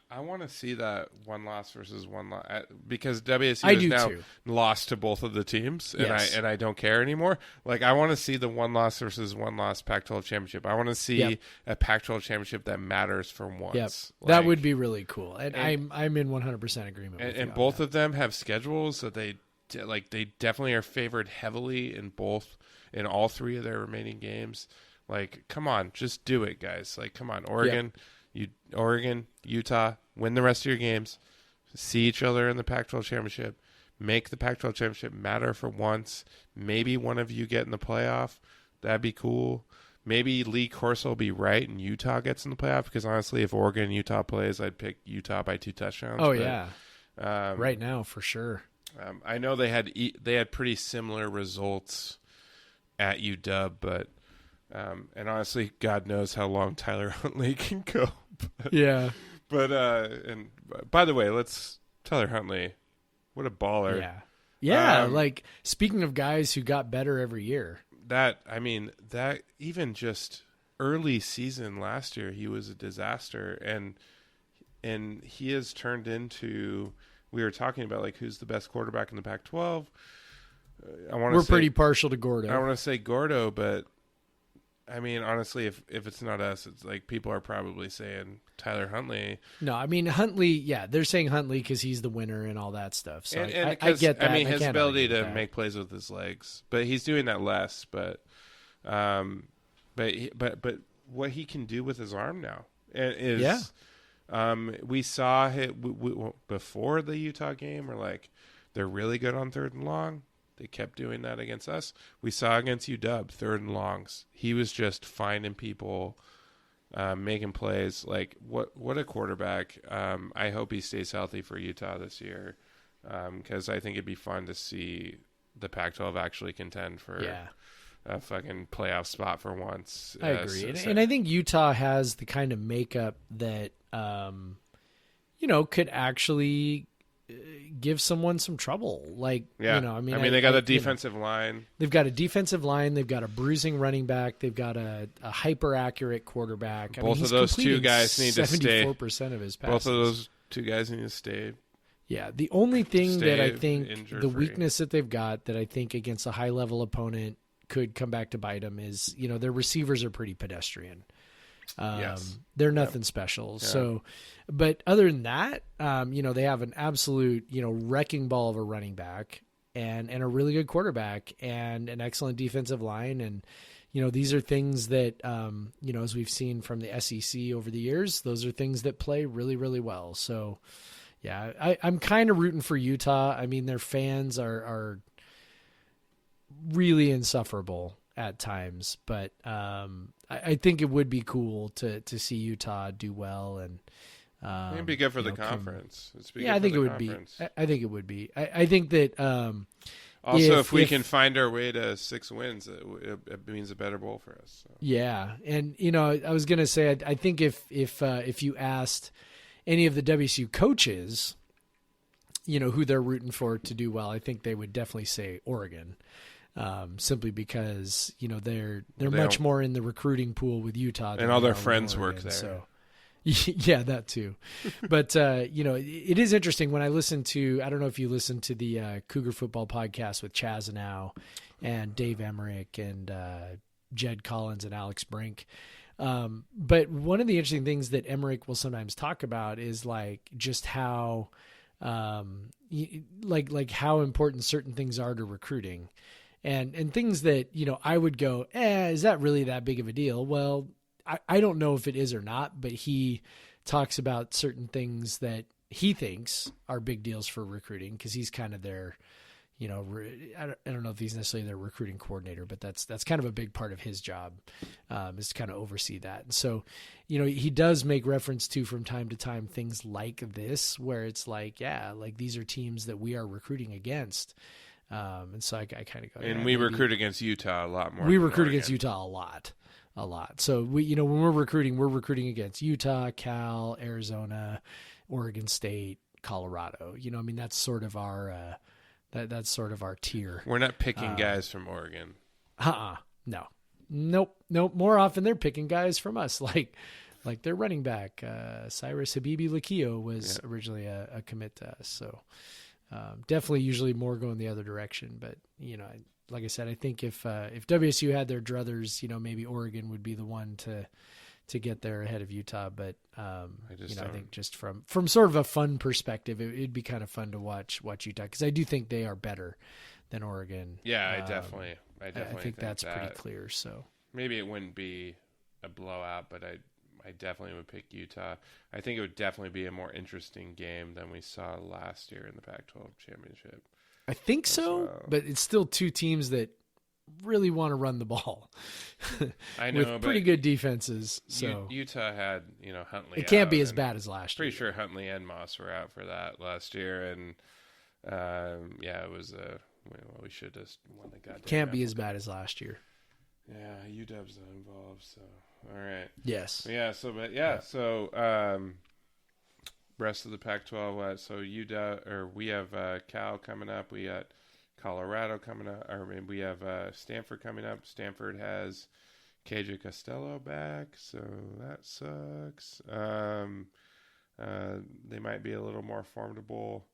[SPEAKER 2] I want to see that one loss versus one loss because WSU is now lost to both of the teams, and I don't care anymore. Like I want to see the one loss versus one loss Pac-12 championship. I want to see a Pac-12 championship that matters for once.
[SPEAKER 3] Yep. That would be really cool, and I'm in 100% agreement.
[SPEAKER 2] And both of them have schedules that they definitely are favored heavily in all three of their remaining games. Like, come on, just do it, guys. Like, come on, Oregon. Oregon, Utah, win the rest of your games, see each other in the Pac-12 championship, make the Pac-12 championship matter for once. Maybe one of you get in the playoff. That'd be cool. Maybe Lee Corso will be right and Utah gets in the playoff, because honestly, if Oregon and Utah plays, I'd pick Utah by 2 touchdowns.
[SPEAKER 3] Right now for sure.
[SPEAKER 2] I know they had pretty similar results at UW, but and honestly, God knows how long Tyler Huntley can go. But and by the way, Tyler Huntley, what a baller.
[SPEAKER 3] Like speaking of guys who got better every year.
[SPEAKER 2] That even just early season last year, he was a disaster, and he has turned into. We were talking about who's the best quarterback in the Pac-12. We're
[SPEAKER 3] pretty partial to Gordo.
[SPEAKER 2] I want to say Gordo, but I mean, honestly, if it's not us, it's people are probably saying Tyler Huntley.
[SPEAKER 3] No, I mean Huntley. Yeah, they're saying Huntley because he's the winner and all that stuff. So I get that.
[SPEAKER 2] I mean, his ability to make plays with his legs, but he's doing that less. But what he can do with his arm now is. We saw before the Utah game, where they're really good on 3rd and long. They kept doing that against us. We saw against UW 3rd and longs. He was just finding people, making plays. What a quarterback! I hope he stays healthy for Utah this year, because I think it'd be fun to see the Pac-12 actually contend for a fucking playoff spot for once.
[SPEAKER 3] I agree, and I think Utah has the kind of makeup that could actually give someone some trouble. Like,
[SPEAKER 2] Yeah.
[SPEAKER 3] you know, I mean,
[SPEAKER 2] they got a defensive line.
[SPEAKER 3] They've got a defensive line. They've got a bruising running back. They've got a hyper accurate quarterback.
[SPEAKER 2] Both of those two guys need to stay.
[SPEAKER 3] 74% of his passes.
[SPEAKER 2] Both of those two guys need to stay.
[SPEAKER 3] Yeah. The only thing that I think
[SPEAKER 2] injury-free.
[SPEAKER 3] the weakness that they've got that I think against a high level opponent could come back to bite them is, you know, their receivers are pretty pedestrian.
[SPEAKER 2] Yes.
[SPEAKER 3] They're nothing special. Yeah. So, but other than that, you know, they have an absolute, you know, wrecking ball of a running back and a really good quarterback and an excellent defensive line. And, you know, these are things that, you know, as we've seen from the SEC over the years, those are things that play really, really well. So yeah, I'm kind of rooting for Utah. I mean, their fans are really insufferable at times, but I think it would be cool to see Utah do well, and
[SPEAKER 2] it'd be good for the conference.
[SPEAKER 3] I think it would be. I think it would be. I think that
[SPEAKER 2] also if we can find our way to 6 wins, it means a better bowl for us. So.
[SPEAKER 3] Yeah, and you know, I was gonna say I think if you asked any of the WSU coaches, you know, who they're rooting for to do well, I think they would definitely say Oregon. Simply because, you know, they're much more in the recruiting pool with Utah
[SPEAKER 2] and all their friends work there.
[SPEAKER 3] So yeah, that too. But you know, it is interesting when I listen to, I don't know if you listen to the Cougar football podcast with Chaz Now and Dave Emmerich and Jed Collins and Alex Brink. But one of the interesting things that Emmerich will sometimes talk about is like just how like how important certain things are to recruiting. And things that, you know, I would go, is that really that big of a deal? Well, I don't know if it is or not, but he talks about certain things that he thinks are big deals for recruiting because he's kind of their, you know, I don't know if he's necessarily their recruiting coordinator, but that's kind of a big part of his job is to kind of oversee that. And so, you know, he does make reference to from time to time things like this where it's like, yeah, like these are teams that we are recruiting against. And so I kind of go.
[SPEAKER 2] And we recruit against Utah a lot more.
[SPEAKER 3] We recruit against Utah a lot. So we, you know, when we're recruiting against Utah, Cal, Arizona, Oregon State, Colorado. You know, I mean, that's sort of our that's sort of our tier.
[SPEAKER 2] We're not picking guys from Oregon.
[SPEAKER 3] No, nope. More often they're picking guys from us, like their running back Cyrus Habibi-Lakio was originally a commit to us. So. Definitely usually more going the other direction, but you know, like I said, I think if WSU had their druthers, you know, maybe Oregon would be the one to get there ahead of Utah. But I think just from sort of a fun perspective, it'd be kind of fun to watch Utah because I do think they are better than Oregon.
[SPEAKER 2] Yeah, I definitely
[SPEAKER 3] think that's pretty clear. So
[SPEAKER 2] maybe it wouldn't be a blowout, but I definitely would pick Utah. I think it would definitely be a more interesting game than we saw last year in the Pac-12 championship.
[SPEAKER 3] I think so, but it's still two teams that really want to run the ball.
[SPEAKER 2] I know,
[SPEAKER 3] with pretty good defenses. So
[SPEAKER 2] Utah had, you know, Huntley.
[SPEAKER 3] It can't be as bad as last year.
[SPEAKER 2] Pretty sure Huntley and Moss were out for that last year, and it was we should have won the goddamn.
[SPEAKER 3] Can't be as bad as last year.
[SPEAKER 2] Yeah, UW's not involved, so all right.
[SPEAKER 3] Yes.
[SPEAKER 2] Yeah. So rest of the Pac-12. So we have Cal coming up. We got Colorado coming up. We have Stanford coming up. Stanford has KJ Costello back, so that sucks. They might be a little more formidable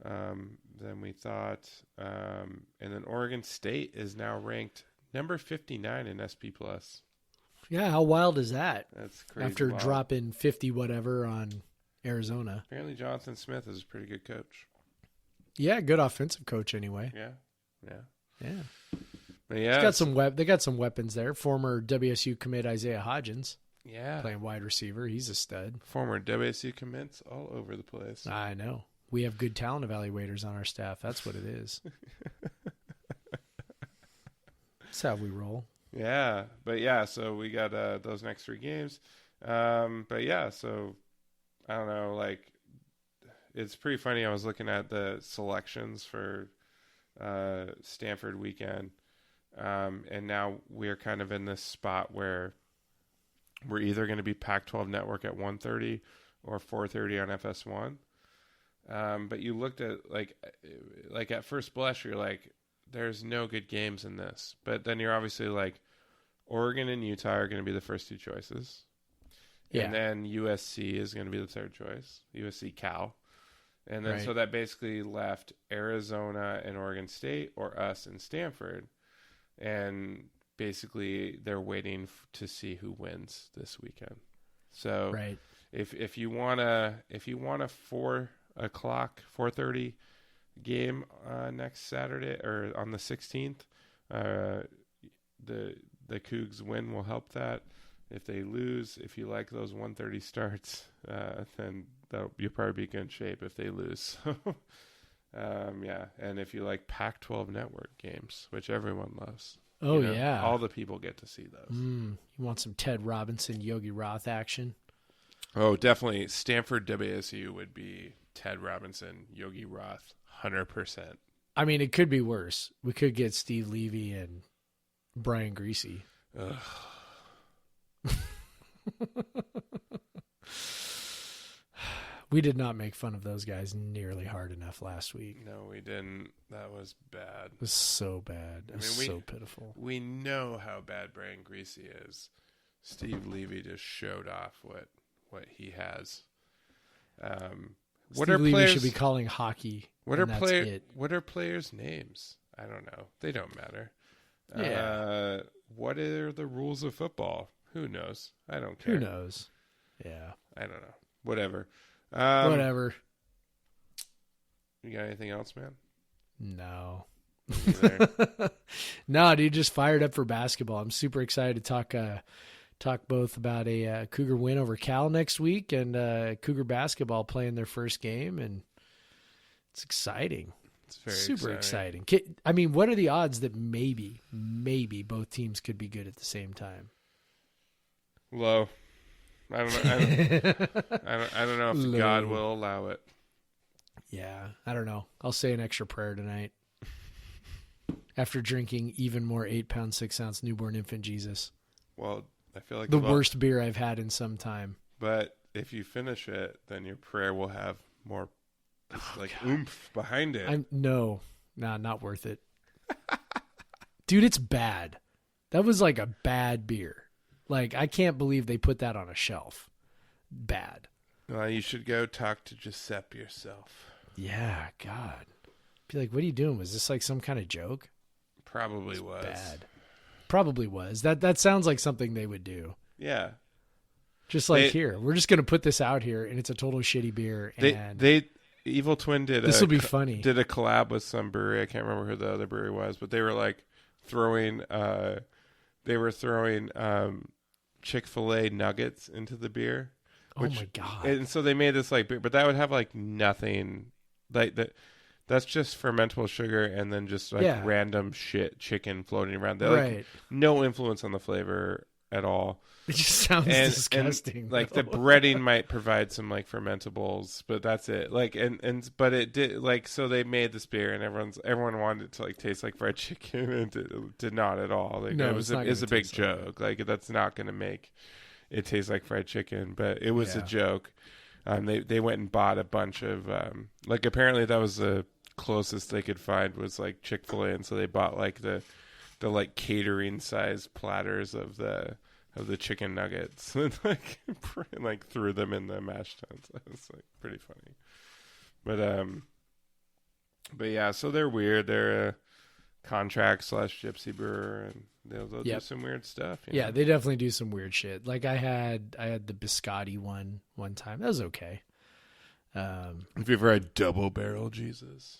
[SPEAKER 2] than we thought. And then Oregon State is now ranked number 59 in SP+.
[SPEAKER 3] Yeah, how wild is that?
[SPEAKER 2] That's crazy.
[SPEAKER 3] After dropping 50 whatever on Arizona.
[SPEAKER 2] Apparently Jonathan Smith is a pretty good coach.
[SPEAKER 3] Yeah, good offensive coach anyway.
[SPEAKER 2] Yeah.
[SPEAKER 3] But yeah, they got some weapons there. Former WSU commit Isaiah Hodgins.
[SPEAKER 2] Yeah.
[SPEAKER 3] Playing wide receiver. He's a stud.
[SPEAKER 2] Former WSU commits all over the place.
[SPEAKER 3] I know. We have good talent evaluators on our staff. That's what it is. That's how we roll.
[SPEAKER 2] Yeah. But yeah, so we got those next 3 games. But yeah, so I don't know, like it's pretty funny. I was looking at the selections for Stanford weekend. And now we're kind of in this spot where we're either going to be Pac-12 Network at 1:30 or 4:30 on FS1. But you looked at like at first blush, you're like, there's no good games in this. But then you're obviously like, Oregon and Utah are going to be the first two choices.
[SPEAKER 3] Yeah.
[SPEAKER 2] And then USC is going to be the third choice. USC Cal. And then
[SPEAKER 3] Right.
[SPEAKER 2] so that basically left Arizona and Oregon State or us and Stanford. And basically they're waiting to see who wins this weekend. So
[SPEAKER 3] Right.
[SPEAKER 2] if you want a 4:30 game next Saturday or on the 16th, the Cougs win will help that. If they lose, if you like those 1:30 starts, then you'll probably be in good shape if they lose. Yeah, and if you like Pac-12 network games, which everyone loves.
[SPEAKER 3] Oh, yeah.
[SPEAKER 2] All the people get to see those.
[SPEAKER 3] You want some Ted Robinson, Yogi Roth action?
[SPEAKER 2] Oh, definitely. Stanford WSU would be Ted Robinson, Yogi Roth, 100%.
[SPEAKER 3] I mean, it could be worse. We could get Steve Levy and Brian Greasy.
[SPEAKER 2] Ugh.
[SPEAKER 3] We did not make fun of those guys nearly hard enough last week.
[SPEAKER 2] No, we didn't. That was bad.
[SPEAKER 3] It was so bad. It was so pitiful.
[SPEAKER 2] We know how bad Brian Greasy is. Steve Levy just showed off what he has.
[SPEAKER 3] Steve Levy should be calling hockey.
[SPEAKER 2] What are players' names? I don't know. They don't matter.
[SPEAKER 3] Yeah.
[SPEAKER 2] What are the rules of football? Who knows? I don't care.
[SPEAKER 3] Who knows? Yeah.
[SPEAKER 2] I don't know. Whatever.
[SPEAKER 3] Whatever.
[SPEAKER 2] You got anything else, man?
[SPEAKER 3] No.
[SPEAKER 2] Either.
[SPEAKER 3] No, dude, just fired up for basketball. I'm super excited to talk both about a Cougar win over Cal next week and Cougar basketball playing their first game, and it's exciting.
[SPEAKER 2] It's very
[SPEAKER 3] super exciting. I mean, what are the odds that maybe both teams could be good at the same time?
[SPEAKER 2] Low. I don't know. I don't know if
[SPEAKER 3] Low.
[SPEAKER 2] God will allow it.
[SPEAKER 3] Yeah, I don't know. I'll say an extra prayer tonight after drinking even more 8-pound 6-ounce newborn infant Jesus.
[SPEAKER 2] Well, I feel like
[SPEAKER 3] the worst beer I've had in some time.
[SPEAKER 2] But if you finish it, then your prayer will have more oomph behind it.
[SPEAKER 3] Not worth it. Dude, it's bad. That was like a bad beer. Like, I can't believe they put that on a shelf. Bad.
[SPEAKER 2] Well, you should go talk to Giuseppe yourself.
[SPEAKER 3] Yeah, God. Be like, what are you doing? Was this like some kind of joke?
[SPEAKER 2] Probably was.
[SPEAKER 3] Bad. Probably was. That sounds like something they would do.
[SPEAKER 2] Yeah.
[SPEAKER 3] Just like here. We're just going to put this out here, and it's a total shitty beer. And
[SPEAKER 2] Evil Twin did
[SPEAKER 3] this will be funny.
[SPEAKER 2] Did a collab with some brewery. I can't remember who the other brewery was, but they were like throwing Chick-fil-A nuggets into the beer.
[SPEAKER 3] Oh my God.
[SPEAKER 2] And so they made this like beer, but that would have like nothing like that. That's just fermentable sugar and then just like random shit chicken floating around. They like no influence on the flavor at all.
[SPEAKER 3] It just sounds disgusting.
[SPEAKER 2] And, like the breading might provide some like fermentables, but that's it. Like but it did like so they made this beer and everyone wanted it to like taste like fried chicken and it did not at all. Like
[SPEAKER 3] no,
[SPEAKER 2] it was a big joke. Like that's not going to make it taste like fried chicken, but it was a joke. They went and bought a bunch of like apparently that was the closest they could find was like Chick-fil-A, and so they bought like the like catering size platters of the chicken nuggets and like threw them in the mash tuns. It was like pretty funny. But yeah, so they're weird. They're a contract / gypsy brewer, and they'll do some weird stuff.
[SPEAKER 3] Yeah, they definitely do some weird shit. Like I had the biscotti one time. That was okay.
[SPEAKER 2] Have you ever had Double Barrel Jesus?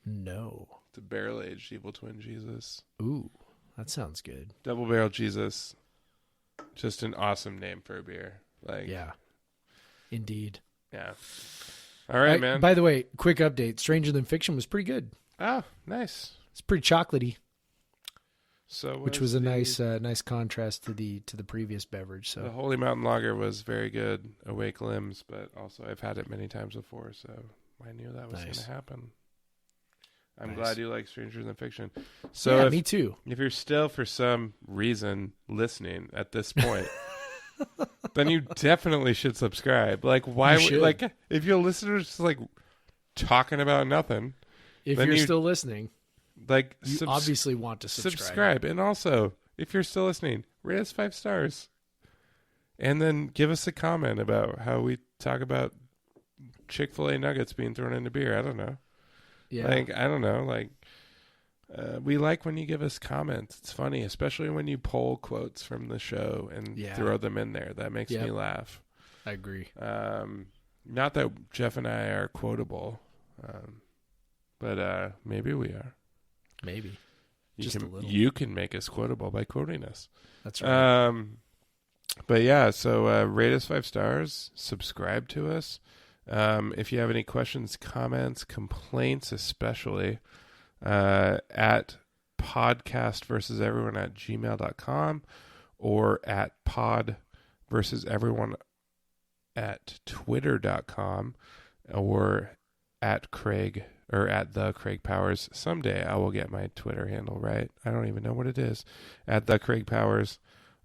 [SPEAKER 3] No.
[SPEAKER 2] The barrel aged Evil Twin Jesus.
[SPEAKER 3] Ooh, that sounds good.
[SPEAKER 2] Double Barrel Jesus. Just an awesome name for a beer. Like
[SPEAKER 3] yeah, indeed.
[SPEAKER 2] Yeah. All right, man.
[SPEAKER 3] By the way, quick update: Stranger Than Fiction was pretty good.
[SPEAKER 2] Oh, nice.
[SPEAKER 3] It's pretty chocolatey.
[SPEAKER 2] So,
[SPEAKER 3] which was a nice contrast to the previous beverage. So
[SPEAKER 2] the Holy Mountain Lager was very good. Awake limbs, but also I've had it many times before, so I knew that was going to happen. I'm glad you like Stranger Than Fiction. So
[SPEAKER 3] yeah, me too.
[SPEAKER 2] If you're still, for some reason, listening at this point, then you definitely should subscribe. Like, why? Like, if you'll listen to just like talking about nothing.
[SPEAKER 3] If
[SPEAKER 2] then
[SPEAKER 3] you're still listening,
[SPEAKER 2] like
[SPEAKER 3] you obviously want to
[SPEAKER 2] subscribe. And also, if you're still listening, rate us 5 stars. And then give us a comment about how we talk about Chick-fil-A nuggets being thrown into beer. I don't know.
[SPEAKER 3] Yeah.
[SPEAKER 2] Like, I don't know. Like, we like when you give us comments. It's funny, especially when you pull quotes from the show and throw them in there. That makes me laugh.
[SPEAKER 3] I agree.
[SPEAKER 2] Not that Jeff and I are quotable, but maybe we are.
[SPEAKER 3] Maybe.
[SPEAKER 2] Just a little. You can make us quotable by quoting us.
[SPEAKER 3] That's right.
[SPEAKER 2] But yeah, so rate us 5 stars, subscribe to us. If you have any questions, comments, complaints, especially, at podcastversuseveryone@gmail.com or at podversuseveryone@twitter.com or at Craig or at the Craig Powers. Someday I will get my Twitter handle right. I don't even know what it is. At the Craig Powers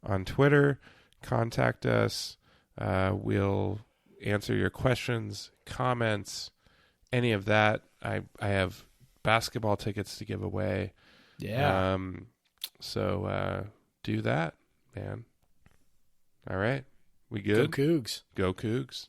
[SPEAKER 2] on Twitter. Contact us. We'll answer your questions, comments, any of that. I have basketball tickets to give away.
[SPEAKER 3] Yeah.
[SPEAKER 2] So do that, man. All right. We good?
[SPEAKER 3] Go Cougs.
[SPEAKER 2] Go Cougs.